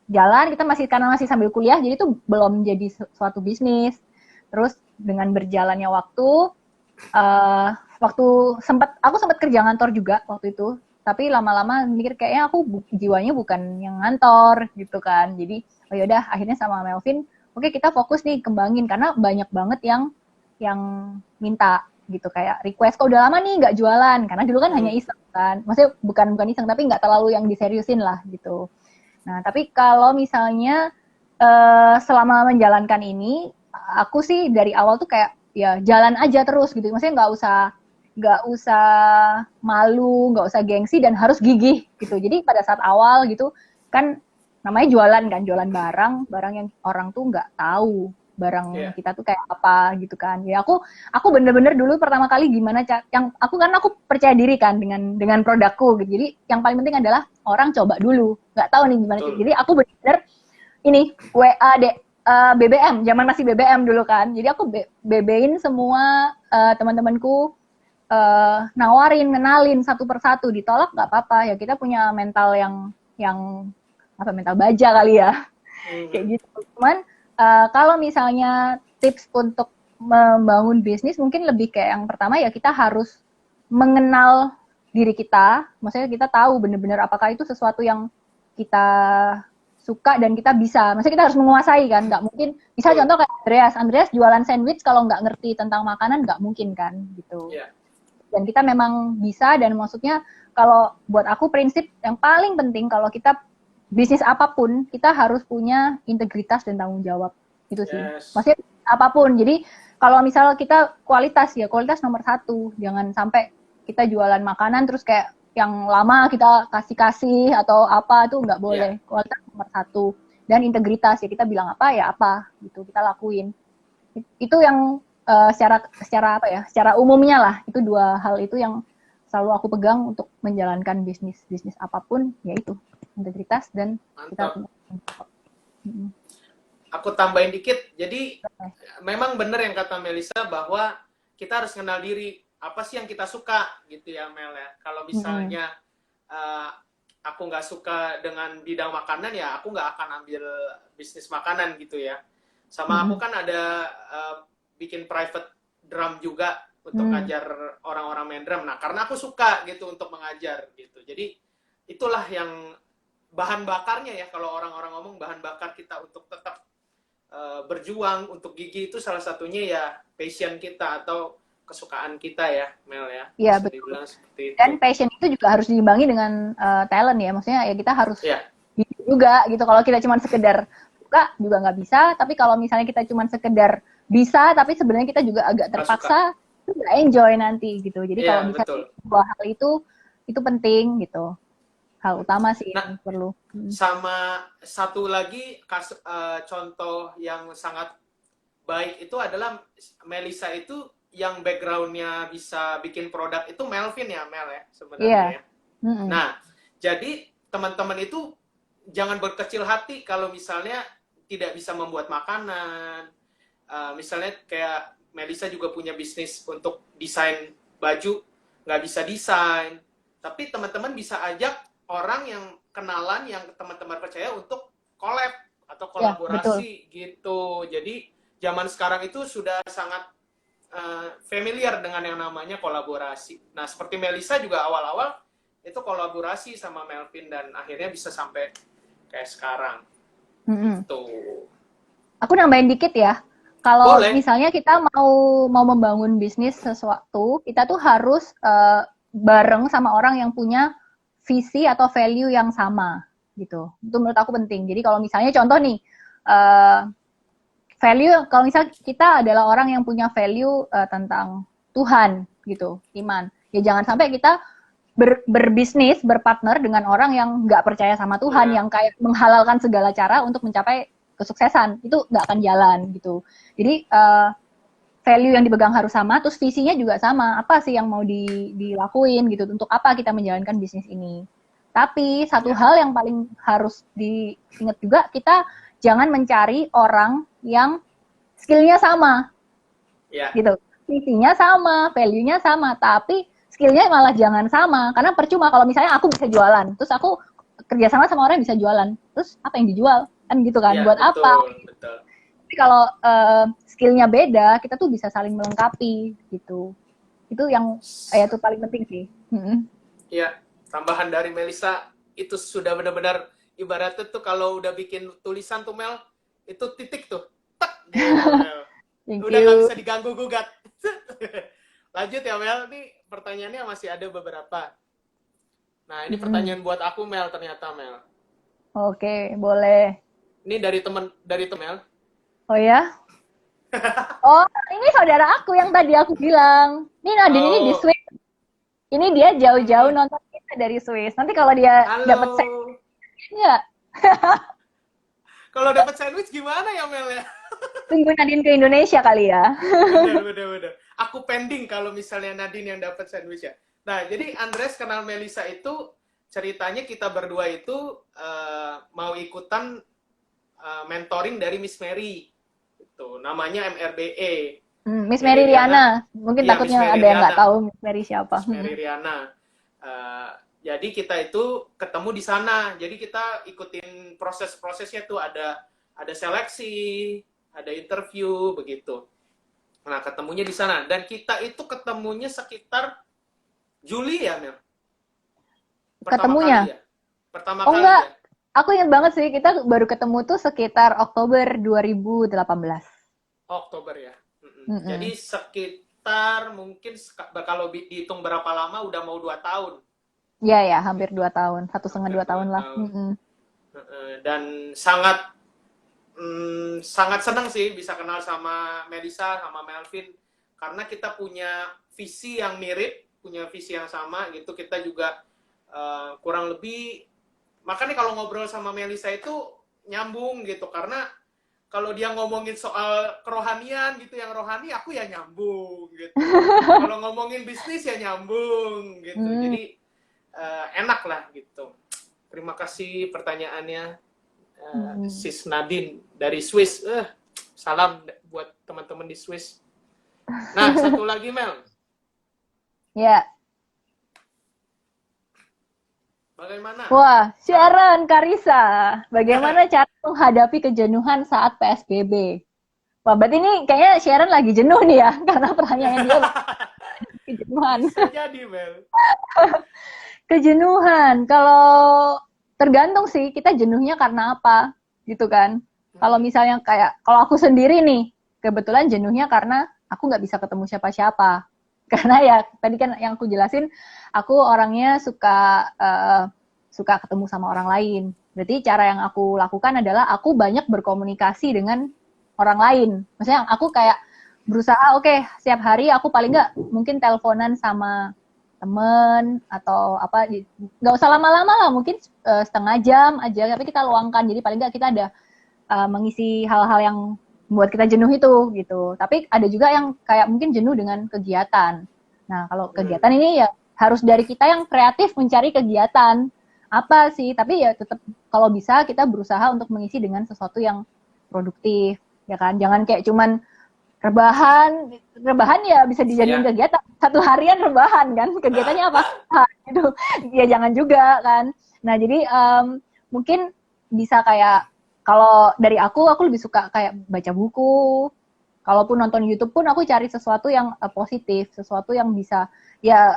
jalan kita karena masih sambil kuliah jadi tuh belum jadi suatu bisnis. Terus dengan berjalannya waktu aku sempat kerja ngantor juga waktu itu, tapi lama-lama mikir kayaknya aku jiwanya bukan yang ngantor gitu kan. Jadi oh yaudah akhirnya sama Melvin, oke kita fokus nih kembangin karena banyak banget yang minta gitu kayak request kok udah lama nih nggak jualan karena dulu kan hanya Hmm. iseng kan, maksudnya bukan iseng tapi nggak terlalu yang diseriusin lah gitu. Nah, tapi kalau misalnya selama menjalankan ini, aku sih dari awal tuh kayak ya jalan aja terus gitu. Maksudnya nggak usah malu, nggak usah gengsi dan harus gigih gitu. Jadi pada saat awal gitu kan namanya jualan kan, jualan barang yang orang tuh nggak tahu barang Yeah. kita tuh kayak apa gitu kan. Ya aku bener-bener dulu pertama kali gimana yang aku percaya diri kan dengan produkku gitu. Jadi yang paling penting adalah orang coba dulu. Nggak tahu nih gimana. Betul. Jadi aku bener-bener ini WA BBM, zaman masih BBM dulu kan. Jadi aku BB-in semua teman-temanku nawarin, kenalin satu persatu, ditolak nggak apa-apa ya kita punya mental yang apa mental baja kali ya kayak Hmm. gitu. Cuman kalau misalnya tips untuk membangun bisnis mungkin lebih kayak yang pertama ya kita harus mengenal diri kita, maksudnya kita tahu benar-benar apakah itu sesuatu yang kita suka dan kita bisa, maksudnya kita harus menguasai kan, nggak mungkin, bisa Betul. contoh kayak Andreas jualan sandwich kalau nggak ngerti tentang makanan nggak mungkin kan, gitu. Yeah. Dan kita memang bisa dan maksudnya kalau buat aku prinsip yang paling penting kalau kita bisnis apapun kita harus punya integritas dan tanggung jawab itu sih Yes. maksudnya apapun. Jadi kalau misal kita kualitas ya kualitas nomor satu, jangan sampai kita jualan makanan terus kayak yang lama kita kasih atau apa itu nggak Yeah. boleh. Kualitas nomor satu dan integritas ya kita bilang apa ya apa gitu kita lakuin itu yang secara apa ya secara umumnya lah itu dua hal itu yang selalu aku pegang untuk menjalankan bisnis apapun yaitu integritas dan kita Mantap. punya. Aku tambahin dikit. Jadi memang benar yang kata Melisa bahwa kita harus kenal diri. Apa sih yang kita suka gitu ya Mel ya. Kalau misalnya uh, aku nggak suka dengan bidang makanan ya aku nggak akan ambil bisnis makanan gitu ya. Sama aku kan ada bikin private drum juga untuk ngajar orang-orang main drum. Nah karena aku suka gitu untuk mengajar gitu. Jadi itulah yang bahan bakarnya ya kalau orang-orang ngomong bahan bakar kita untuk tetap berjuang untuk gigi itu salah satunya ya passion kita atau kesukaan kita ya Mel ya Iya bisa betul. dibilang seperti itu Dan passion itu juga harus diimbangi dengan talent ya. Maksudnya ya kita harus ya juga gitu. Kalau kita cuma sekedar suka juga nggak bisa. Tapi kalau misalnya kita cuma sekedar bisa, tapi sebenarnya kita juga agak nggak suka terpaksa, itu nggak enjoy nanti gitu. Jadi kalau ya bisa betul. dua hal itu penting gitu. Hal utama sih Nah yang perlu. sama satu lagi contoh yang sangat baik itu adalah Melisa itu yang backgroundnya bisa bikin produk itu Melvin ya Mel ya sebenarnya Iya. ya. Nah jadi teman-teman itu jangan berkecil hati kalau misalnya tidak bisa membuat makanan. Misalnya kayak Melisa juga punya bisnis untuk desain baju, nggak bisa desain. Tapi teman-teman bisa ajak orang yang kenalan, yang teman-teman percaya untuk collab atau Ya, betul. kolaborasi gitu. Jadi zaman sekarang itu sudah sangat familiar dengan yang namanya kolaborasi. Nah, seperti Melisa juga awal-awal itu kolaborasi sama Melvin dan akhirnya bisa sampai kayak sekarang. Gitu. Aku nambahin dikit ya. Kalau Boleh. misalnya kita mau membangun bisnis sesuatu, kita tuh harus bareng sama orang yang punya visi atau value yang sama gitu. Itu menurut aku penting. Jadi kalau misalnya contoh nih, value kalau misal kita adalah orang yang punya value tentang Tuhan gitu, iman. Ya jangan sampai kita berbisnis, berpartner dengan orang yang nggak percaya sama Tuhan, yang kayak menghalalkan segala cara untuk mencapai kesuksesan. Itu nggak akan jalan gitu. Jadi value yang dipegang harus sama, terus visinya juga sama. Apa sih yang mau dilakuin gitu, untuk apa kita menjalankan bisnis ini. Tapi satu hal yang paling harus diingat juga, kita jangan mencari orang yang skill-nya sama. Gitu. Visinya sama, value-nya sama, tapi skill-nya malah jangan sama. Karena percuma kalau misalnya aku bisa jualan, terus aku kerjasama sama orang yang bisa jualan, terus apa yang dijual? Kan gitu kan, buat betul, apa? Betul. Tapi kalau skill-nya beda, kita tuh bisa saling melengkapi gitu. Itu yang itu paling penting sih. Iya, tambahan dari Melisa itu sudah benar-benar ibaratnya tuh kalau udah bikin tulisan tuh Mel, itu titik tuh, tak, gitu, udah nggak bisa diganggu gugat. Lanjut ya Mel, ini pertanyaannya masih ada beberapa. Nah ini pertanyaan buat aku Mel ternyata Mel. Oke, boleh. Ini dari temen Mel. Oh ya? Oh, ini saudara aku yang tadi aku bilang. Ini Nadine ini di Swiss. Ini dia jauh-jauh nonton kita dari Swiss. Nanti kalau dia dapat sandwich, enggak? Kalau dapat sandwich gimana ya Mel ya? Tunggu Nadine ke Indonesia kali ya. Bener. Aku pending kalau misalnya Nadine yang dapat sandwich ya. Nah, jadi Andres kenal Melisa itu ceritanya kita berdua itu mau ikutan mentoring dari Miss Mary. Itu namanya MRBE. Miss Mary Riana. Mungkin takutnya ada yang nggak tahu Miss Mary siapa. Miss Mary Riana. Jadi kita itu ketemu di sana. Jadi kita ikutin proses-prosesnya tuh ada seleksi, ada interview begitu. Nah, ketemunya di sana dan kita itu ketemunya sekitar Juli ya, Mel? Ketemunya? Pertama kali ya? Aku ingat banget sih, kita baru ketemu tuh sekitar Oktober 2018. Oktober ya. Jadi sekitar mungkin kalau dihitung berapa lama udah mau 2 tahun. Iya, hampir 2 tahun. 1,5 2 tahun lah. Dan sangat senang sih bisa kenal sama Melisa, sama Melvin. Karena kita punya visi yang mirip, punya visi yang sama gitu. Kita juga kurang lebih, makanya kalau ngobrol sama Melisa itu nyambung gitu. Karena kalau dia ngomongin soal kerohanian gitu, yang rohani aku ya nyambung gitu. Kalau ngomongin bisnis ya nyambung gitu. Jadi enak lah gitu. Terima kasih pertanyaannya Sis Nadine dari Swiss. Salam buat teman-teman di Swiss. Nah, satu lagi Mel. Ya. Bagaimana? Wah, Sharon Karisa. Bagaimana cara menghadapi kejenuhan saat PSBB? Wah, berarti ini kayaknya Sharon lagi jenuh nih ya, karena pertanyaan dia kejenuhan. Bisa jadi, Mel. Kejenuhan, kalau tergantung sih kita jenuhnya karena apa, gitu kan. Kalau misalnya kayak, kalau aku sendiri nih, kebetulan jenuhnya karena aku nggak bisa ketemu siapa-siapa. Karena ya tadi kan yang aku jelasin, aku orangnya suka ketemu sama orang lain. Berarti cara yang aku lakukan adalah aku banyak berkomunikasi dengan orang lain. Maksudnya aku kayak berusaha, oke, setiap hari aku paling nggak mungkin teleponan sama temen atau apa, nggak usah lama-lama lah, mungkin setengah jam aja, tapi kita luangkan. Jadi paling nggak kita ada mengisi hal-hal yang buat kita jenuh itu gitu. Tapi ada juga yang kayak mungkin jenuh dengan kegiatan. Nah, kalau kegiatan ini ya harus dari kita yang kreatif mencari kegiatan apa sih. Tapi ya tetap kalau bisa kita berusaha untuk mengisi dengan sesuatu yang produktif, ya kan? Jangan kayak cuman rebahan ya bisa dijadiin kegiatan. Satu harian rebahan kan, kegiatannya apa? Gitu. Ya jangan juga kan. Nah, jadi mungkin bisa kayak, kalau dari aku lebih suka kayak baca buku. Kalaupun nonton YouTube pun aku cari sesuatu yang positif, sesuatu yang bisa ya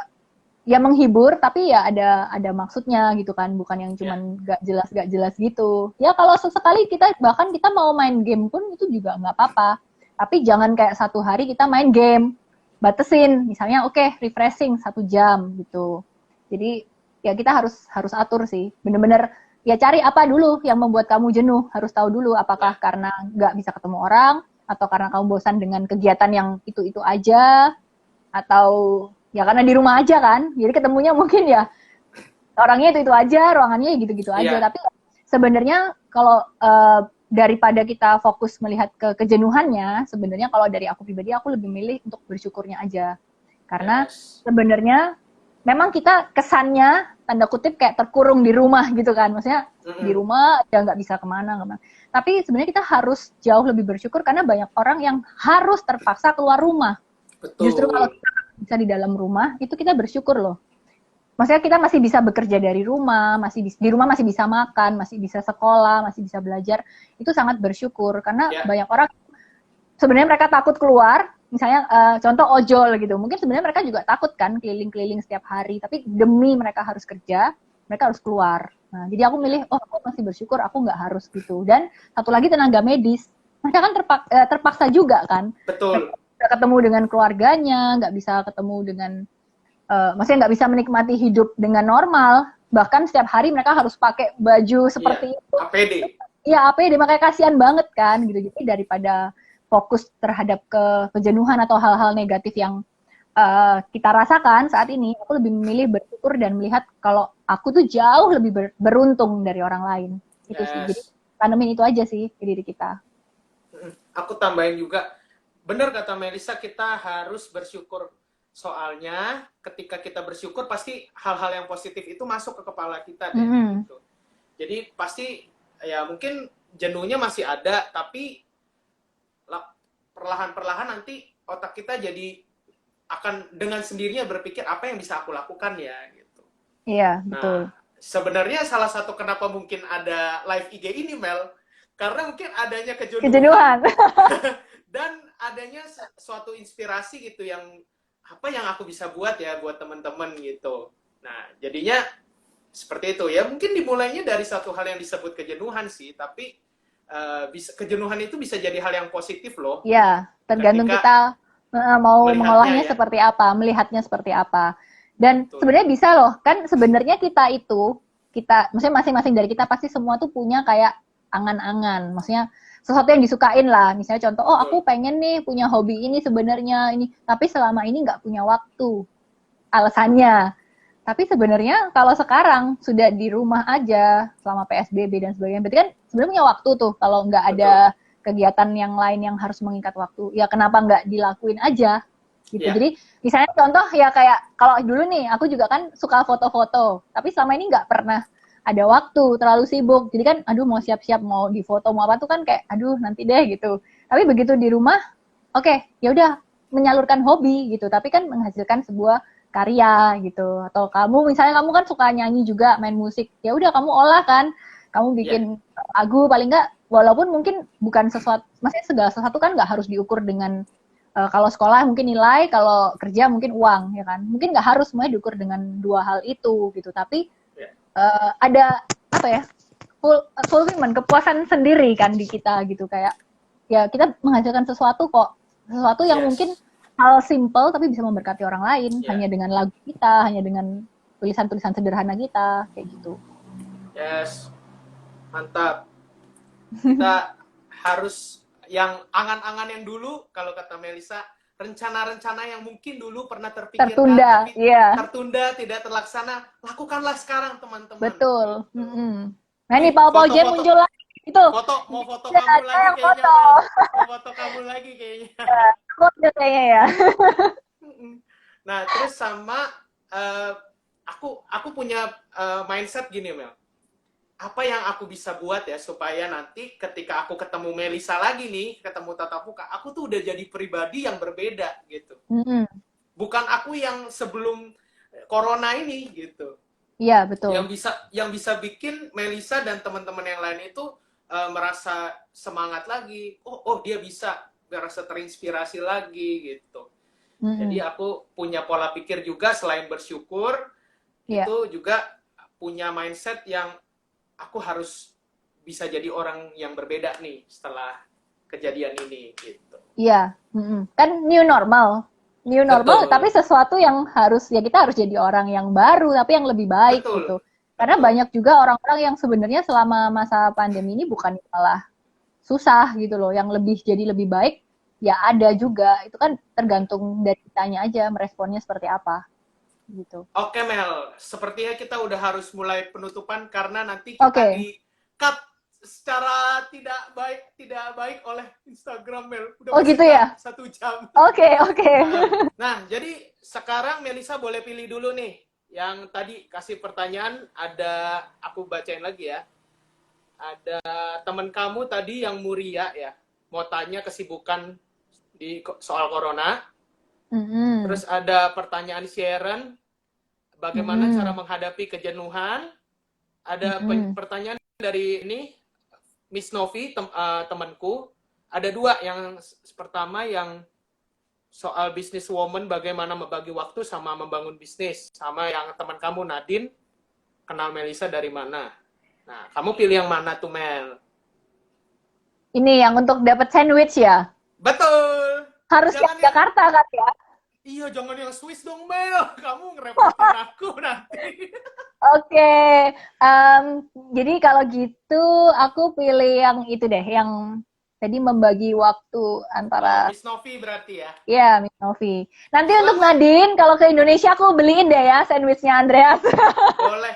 menghibur, tapi ya ada maksudnya gitu kan, bukan yang cuman gak jelas gitu. Ya kalau sesekali kita bahkan kita mau main game pun itu juga nggak apa-apa. Tapi jangan kayak satu hari kita main game, batesin, misalnya oke, refreshing 1 jam gitu. Jadi ya kita harus atur sih, bener-bener ya cari apa dulu yang membuat kamu jenuh, harus tahu dulu apakah karena nggak bisa ketemu orang, atau karena kamu bosan dengan kegiatan yang itu-itu aja, atau ya karena di rumah aja kan, jadi ketemunya mungkin ya orangnya itu aja, ruangannya gitu-gitu aja. Iya. Tapi sebenarnya kalau daripada kita fokus melihat ke kejenuhannya, sebenarnya kalau dari aku pribadi aku lebih milih untuk bersyukurnya aja. Karena Yes. sebenarnya memang kita kesannya tanda kutip kayak terkurung di rumah gitu kan, maksudnya di rumah ya nggak bisa kemana. Tapi sebenarnya kita harus jauh lebih bersyukur karena banyak orang yang harus terpaksa keluar rumah. Justru kalau Betul. kita bisa di dalam rumah, itu kita bersyukur loh. Maksudnya kita masih bisa bekerja dari rumah, di rumah masih bisa makan, masih bisa sekolah, masih bisa belajar. Itu sangat bersyukur karena banyak orang sebenarnya mereka takut keluar, misalnya contoh ojol gitu. Mungkin sebenarnya mereka juga takut kan keliling-keliling setiap hari, tapi demi mereka harus kerja, mereka harus keluar. Nah, jadi aku milih, oh aku masih bersyukur aku nggak harus gitu. Dan satu lagi tenaga medis, mereka kan terpaksa juga kan. Betul. Nggak ketemu dengan keluarganya, nggak bisa ketemu dengan maksudnya nggak bisa menikmati hidup dengan normal, bahkan setiap hari mereka harus pakai baju seperti itu. APD. Iya, APD, makanya kasihan banget kan gitu. Jadi daripada fokus terhadap kejenuhan atau hal-hal negatif yang kita rasakan saat ini, aku lebih memilih bersyukur dan melihat kalau aku tuh jauh lebih beruntung dari orang lain. Itu sih. Jadi tanemin itu aja sih ke diri kita. Aku tambahin juga, benar kata Melisa, kita harus bersyukur. Soalnya ketika kita bersyukur pasti hal-hal yang positif itu masuk ke kepala kita deh. Gitu. Jadi pasti ya mungkin jenuhnya masih ada, tapi perlahan-perlahan nanti otak kita jadi akan dengan sendirinya berpikir apa yang bisa aku lakukan ya gitu. Iya, betul. Nah, sebenarnya salah satu kenapa mungkin ada live IG ini, Mel, karena mungkin adanya kejenuhan. Dan adanya suatu inspirasi gitu yang apa yang aku bisa buat ya buat teman-teman gitu. Nah, jadinya seperti itu ya. Mungkin dimulainya dari satu hal yang disebut kejenuhan sih, tapi kejenuhan itu bisa jadi hal yang positif loh. Iya, tergantung kita mau mengolahnya ya. seperti apa, melihatnya seperti apa. Dan sebenarnya bisa loh, kan sebenarnya maksudnya masing-masing dari kita pasti semua tuh punya kayak angan-angan. Maksudnya sesuatu yang disukain lah. Misalnya contoh, oh aku pengen nih punya hobi ini sebenarnya ini, tapi selama ini nggak punya waktu. Alasannya. Tapi sebenarnya kalau sekarang sudah di rumah aja selama PSBB dan sebagainya, berarti kan sebenarnya punya waktu tuh kalau nggak ada kegiatan yang lain yang harus mengikat waktu. Ya kenapa nggak dilakuin aja? Gitu. Jadi misalnya contoh ya kayak kalau dulu nih aku juga kan suka foto-foto, tapi selama ini nggak pernah ada waktu, terlalu sibuk. Jadi kan aduh mau siap-siap mau difoto mau apa tuh kan kayak aduh nanti deh gitu. Tapi begitu di rumah, oke, ya udah menyalurkan hobi gitu, tapi kan menghasilkan sebuah karya gitu. Atau kamu misalnya kamu kan suka nyanyi juga, main musik. Ya udah kamu olah kan. Kamu bikin lagu paling nggak walaupun mungkin bukan sesuatu, maksudnya segala sesuatu kan nggak harus diukur dengan kalau sekolah mungkin nilai, kalau kerja mungkin uang, ya kan? Mungkin nggak harus semuanya diukur dengan dua hal itu, gitu. Tapi ada apa ya? Fulfillment, kepuasan sendiri kan di kita, gitu. Kayak ya kita menghasilkan sesuatu kok, sesuatu yang mungkin hal simple tapi bisa memberkati orang lain hanya dengan lagu kita, hanya dengan tulisan-tulisan sederhana kita, kayak gitu. Yes, mantap. Kita harus yang angan-angan yang dulu, kalau kata Melisa, rencana-rencana yang mungkin dulu pernah terpikirkan tapi tertunda, tidak terlaksana, lakukanlah sekarang teman-teman. Betul. Gitu. Nah ini Pau Jen muncul lagi itu. Mau foto kamu lagi kayaknya. Mau foto kamu lagi kayaknya. Foto kayaknya ya. Nah terus sama aku punya mindset gini Mel. Apa yang aku bisa buat ya supaya nanti ketika aku ketemu Melisa lagi nih, ketemu tatap muka, aku tuh udah jadi pribadi yang berbeda gitu. Bukan aku yang sebelum corona ini gitu. Iya, betul. Yang bisa bikin Melisa dan teman-teman yang lain itu merasa semangat lagi. Oh dia bisa merasa terinspirasi lagi gitu. Jadi aku punya pola pikir juga selain bersyukur, itu juga punya mindset yang aku harus bisa jadi orang yang berbeda nih setelah kejadian ini gitu. Iya, kan new normal, Betul, tapi sesuatu yang harus ya kita harus jadi orang yang baru, tapi yang lebih baik betul, gitu. Karena betul. banyak juga orang-orang yang sebenarnya selama masa pandemi ini bukan malah susah gitu loh, yang lebih jadi lebih baik ya ada juga. Itu kan tergantung dari kitanya aja meresponnya seperti apa gitu. Oke Mel, sepertinya kita udah harus mulai penutupan karena nanti kita Oke. di cut secara tidak baik oleh Instagram Mel. Udah Oh masuk gitu jam ya. 1 jam. Oke. Nah, jadi sekarang Melisa boleh pilih dulu nih. Yang tadi kasih pertanyaan ada aku bacain lagi ya. Ada teman kamu tadi yang Muria ya, mau tanya kesibukan di soal corona. Mm-mm. Terus ada pertanyaan Sharon, bagaimana cara Mm-mm. menghadapi kejenuhan. Ada Mm-mm. pertanyaan dari ini Miss Novi, temanku. Ada dua, yang pertama yang soal bisnis woman, bagaimana membagi waktu sama membangun bisnis. Sama yang teman kamu Nadine, kenal Melisa dari mana. Nah, kamu pilih yang mana tuh Mel? Ini yang untuk dapat sandwich ya. Betul. Harus yang Jangan yang Jakarta kan ya. iya, jangan yang Swiss dong Mel. Kamu ngerepotin aku nanti. Oke, em, jadi kalau gitu aku pilih yang itu deh, yang tadi membagi waktu Oh, antara Miss Novi berarti ya. ya Miss Novi. Nanti untuk Selamat. Nadine kalau ke Indonesia aku beliin deh ya sandwichnya Andreas. Boleh.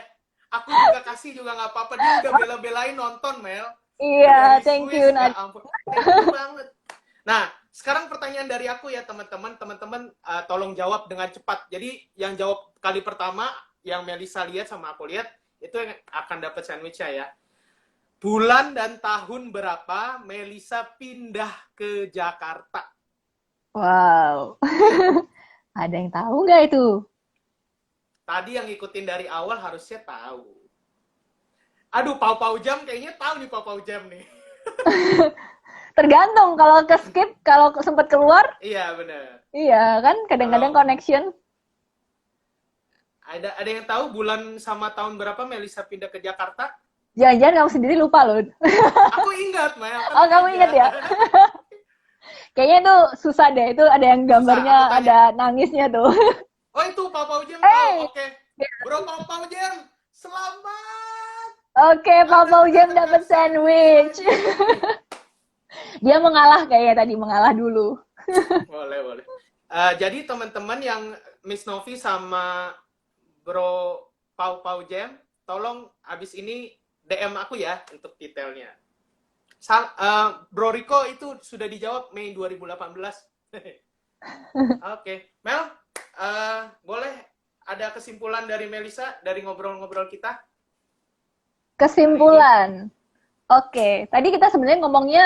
Aku juga kasih juga nggak apa-apa. Dia udah bela-belain nonton Mel. Udah Iya, dari thank Swiss, you ya Nadine. ampun. Thank you banget. Nah, sekarang pertanyaan dari aku ya teman-teman. Teman-teman tolong jawab dengan cepat. Jadi yang jawab kali pertama, yang Melisa lihat sama aku lihat, itu yang akan dapat sandwichnya ya. Bulan dan tahun berapa Melisa pindah ke Jakarta? Wow, ada yang tahu nggak itu? Tadi yang ngikutin dari awal harusnya tahu. Aduh, Pau-Pau Jam kayaknya tahu nih Pau-Pau Jam nih. Tergantung kalau ke skip, kalau sempat keluar, Iya, bener. iya kan kadang-kadang Kalau connection. ada yang tahu bulan sama tahun berapa Melisa pindah ke Jakarta? Jangan-jangan kamu sendiri lupa loh. Aku ingat, Mel, Oh, tenang kamu aja. ingat ya? Kayaknya itu susah deh. Itu ada yang Susah, aku gambarnya, tanya. ada nangisnya tuh. Oh, itu Pau-Pau Jam tahu. Eh, Oke. Bro Pau-Pau Jam, selamat. oke, Anda Papa Ujam mendapatkan dapat sandwich sandwich. lagi. Dia mengalah kayaknya tadi, mengalah dulu. Boleh, boleh. Jadi teman-teman yang Miss Novi sama Bro Pau-Pau Jam, tolong abis ini DM aku ya untuk detailnya. Bro Riko itu sudah dijawab Mei 2018. Oke. Mel, boleh ada kesimpulan dari Melisa dari ngobrol-ngobrol kita hari ini? Kesimpulan. Oke, tadi kita sebenarnya ngomongnya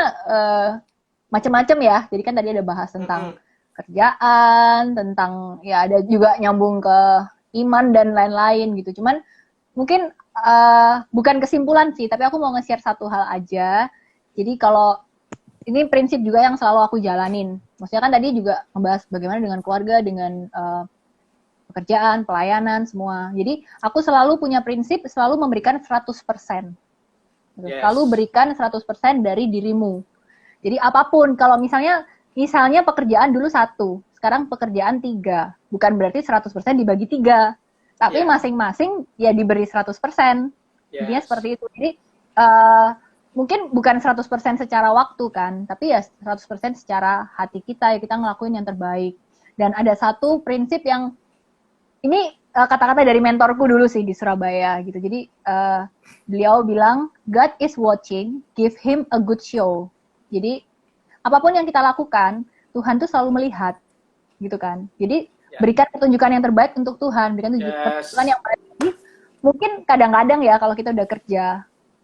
macam-macam ya. Jadi kan tadi ada bahas tentang Mm-mm. kerjaan, tentang ya ada juga nyambung ke iman dan lain-lain gitu. Cuman mungkin bukan kesimpulan sih, tapi aku mau nge-share satu hal aja. Jadi kalau ini prinsip juga yang selalu aku jalanin. Maksudnya kan tadi juga ngebahas bagaimana dengan keluarga, dengan pekerjaan, pelayanan, semua. Jadi aku selalu punya prinsip selalu memberikan 100%. Selalu Yes. berikan 100% dari dirimu. Jadi apapun, kalau misalnya pekerjaan dulu 1, sekarang pekerjaan 3. Bukan berarti 100% dibagi 3. Tapi Yeah. masing-masing ya diberi 100%. Intinya Yes. seperti itu. Jadi mungkin bukan 100% secara waktu kan, tapi ya 100% secara hati kita, ya kita ngelakuin yang terbaik. Dan ada satu prinsip yang ini kata-kata dari mentorku dulu sih di Surabaya gitu. Jadi beliau bilang, God is watching, give him a good show. Jadi apapun yang kita lakukan, Tuhan tuh selalu melihat, gitu kan. Jadi Yeah. berikan petunjukan yang terbaik untuk Tuhan, berikan petunjukan Yes. yang baik. Jadi, mungkin kadang-kadang ya kalau kita udah kerja,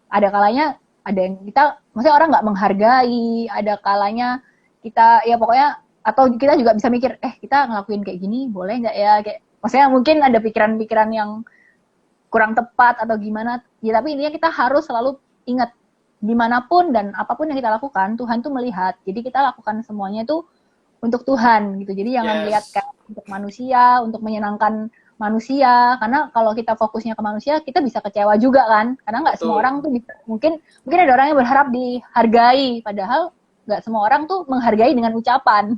ada kalanya ada yang kita, maksudnya orang nggak menghargai, ada kalanya kita ya pokoknya, atau kita juga bisa mikir, kita ngelakuin kayak gini boleh nggak ya, kayak maksudnya mungkin ada pikiran-pikiran yang kurang tepat atau gimana, ya tapi intinya kita harus selalu ingat dimanapun dan apapun yang kita lakukan, Tuhan tuh melihat, jadi kita lakukan semuanya itu untuk Tuhan gitu, jadi jangan lihat Yes. kayak untuk manusia, untuk menyenangkan manusia, karena kalau kita fokusnya ke manusia, kita bisa kecewa juga kan, karena nggak semua Betul. orang tuh bisa, mungkin ada orang yang berharap dihargai, padahal nggak semua orang tuh menghargai dengan ucapan.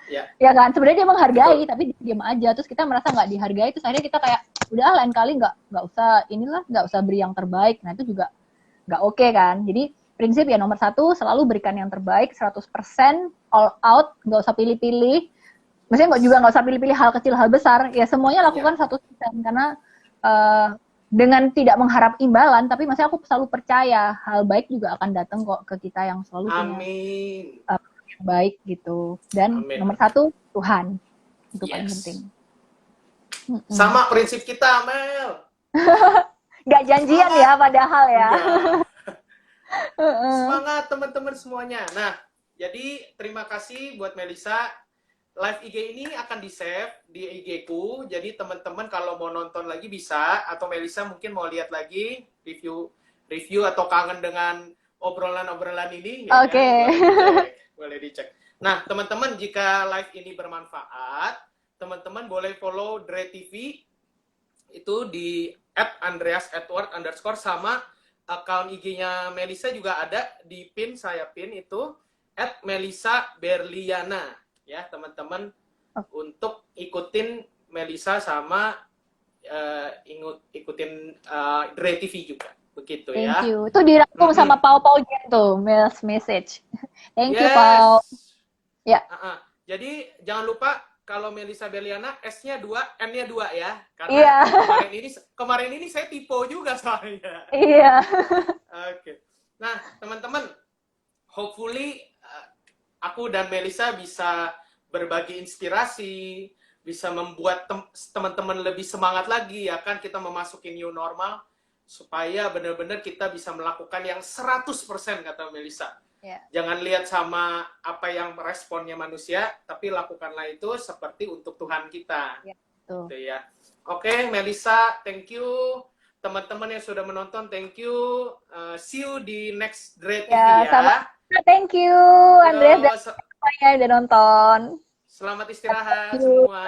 Ya. Ya kan, sebenarnya dia menghargai, tapi dia diam aja. Terus kita merasa nggak dihargai, terus akhirnya kita kayak, udah lain kali nggak usah inilah, nggak usah beri yang terbaik. Nah itu juga nggak oke kan. Jadi prinsip ya nomor 1, selalu berikan yang terbaik 100%, all out, nggak usah pilih-pilih. Maksudnya nggak usah pilih-pilih hal kecil, hal besar. Ya semuanya lakukan 100%, karena dengan tidak mengharap imbalan, tapi maksudnya aku selalu percaya hal baik juga akan datang kok ke kita yang selalu punya yang baik gitu. Dan nomor 1, Tuhan. Itu paling penting. Sama prinsip kita, Mel. Gak janjian ya padahal ya. Semangat teman-teman semuanya. Nah, jadi terima kasih buat Melisa. Live IG ini akan di-save di IG-ku. Jadi teman-teman kalau mau nonton lagi bisa, atau Melisa mungkin mau lihat lagi review atau kangen dengan obrolan-obrolan ini. Oke. Boleh dicek. Nah, teman-teman jika live ini bermanfaat, teman-teman boleh follow Dre TV itu di @andreas_edward_ sama account IG-nya Melisa juga ada di saya pin itu @melisa_berliana ya teman-teman, untuk ikutin Melisa sama ikutin Dre TV juga begitu. Thank ya. You. Itu dirangkum sama Pau tuh, Mel's message. Thank you Pau. Ya. Jadi jangan lupa kalau Melisa Berliana S-nya 2, N-nya 2 ya. Karena kemarin ini saya typo juga soalnya. Iya. Oke. Nah, teman-teman, hopefully aku dan Melisa bisa berbagi inspirasi, bisa membuat teman-teman lebih semangat lagi ya kan, kita memasuki new normal supaya benar-benar kita bisa melakukan yang 100% kata Melisa. Jangan lihat sama apa yang responnya manusia, tapi lakukanlah itu seperti untuk Tuhan kita. Gitu ya. Oke, Melisa, thank you. Teman-teman yang sudah menonton, thank you. See you di next Dre TV ya. Sama. Thank you, Andreas dan semuanya udah nonton. Selamat istirahat semua.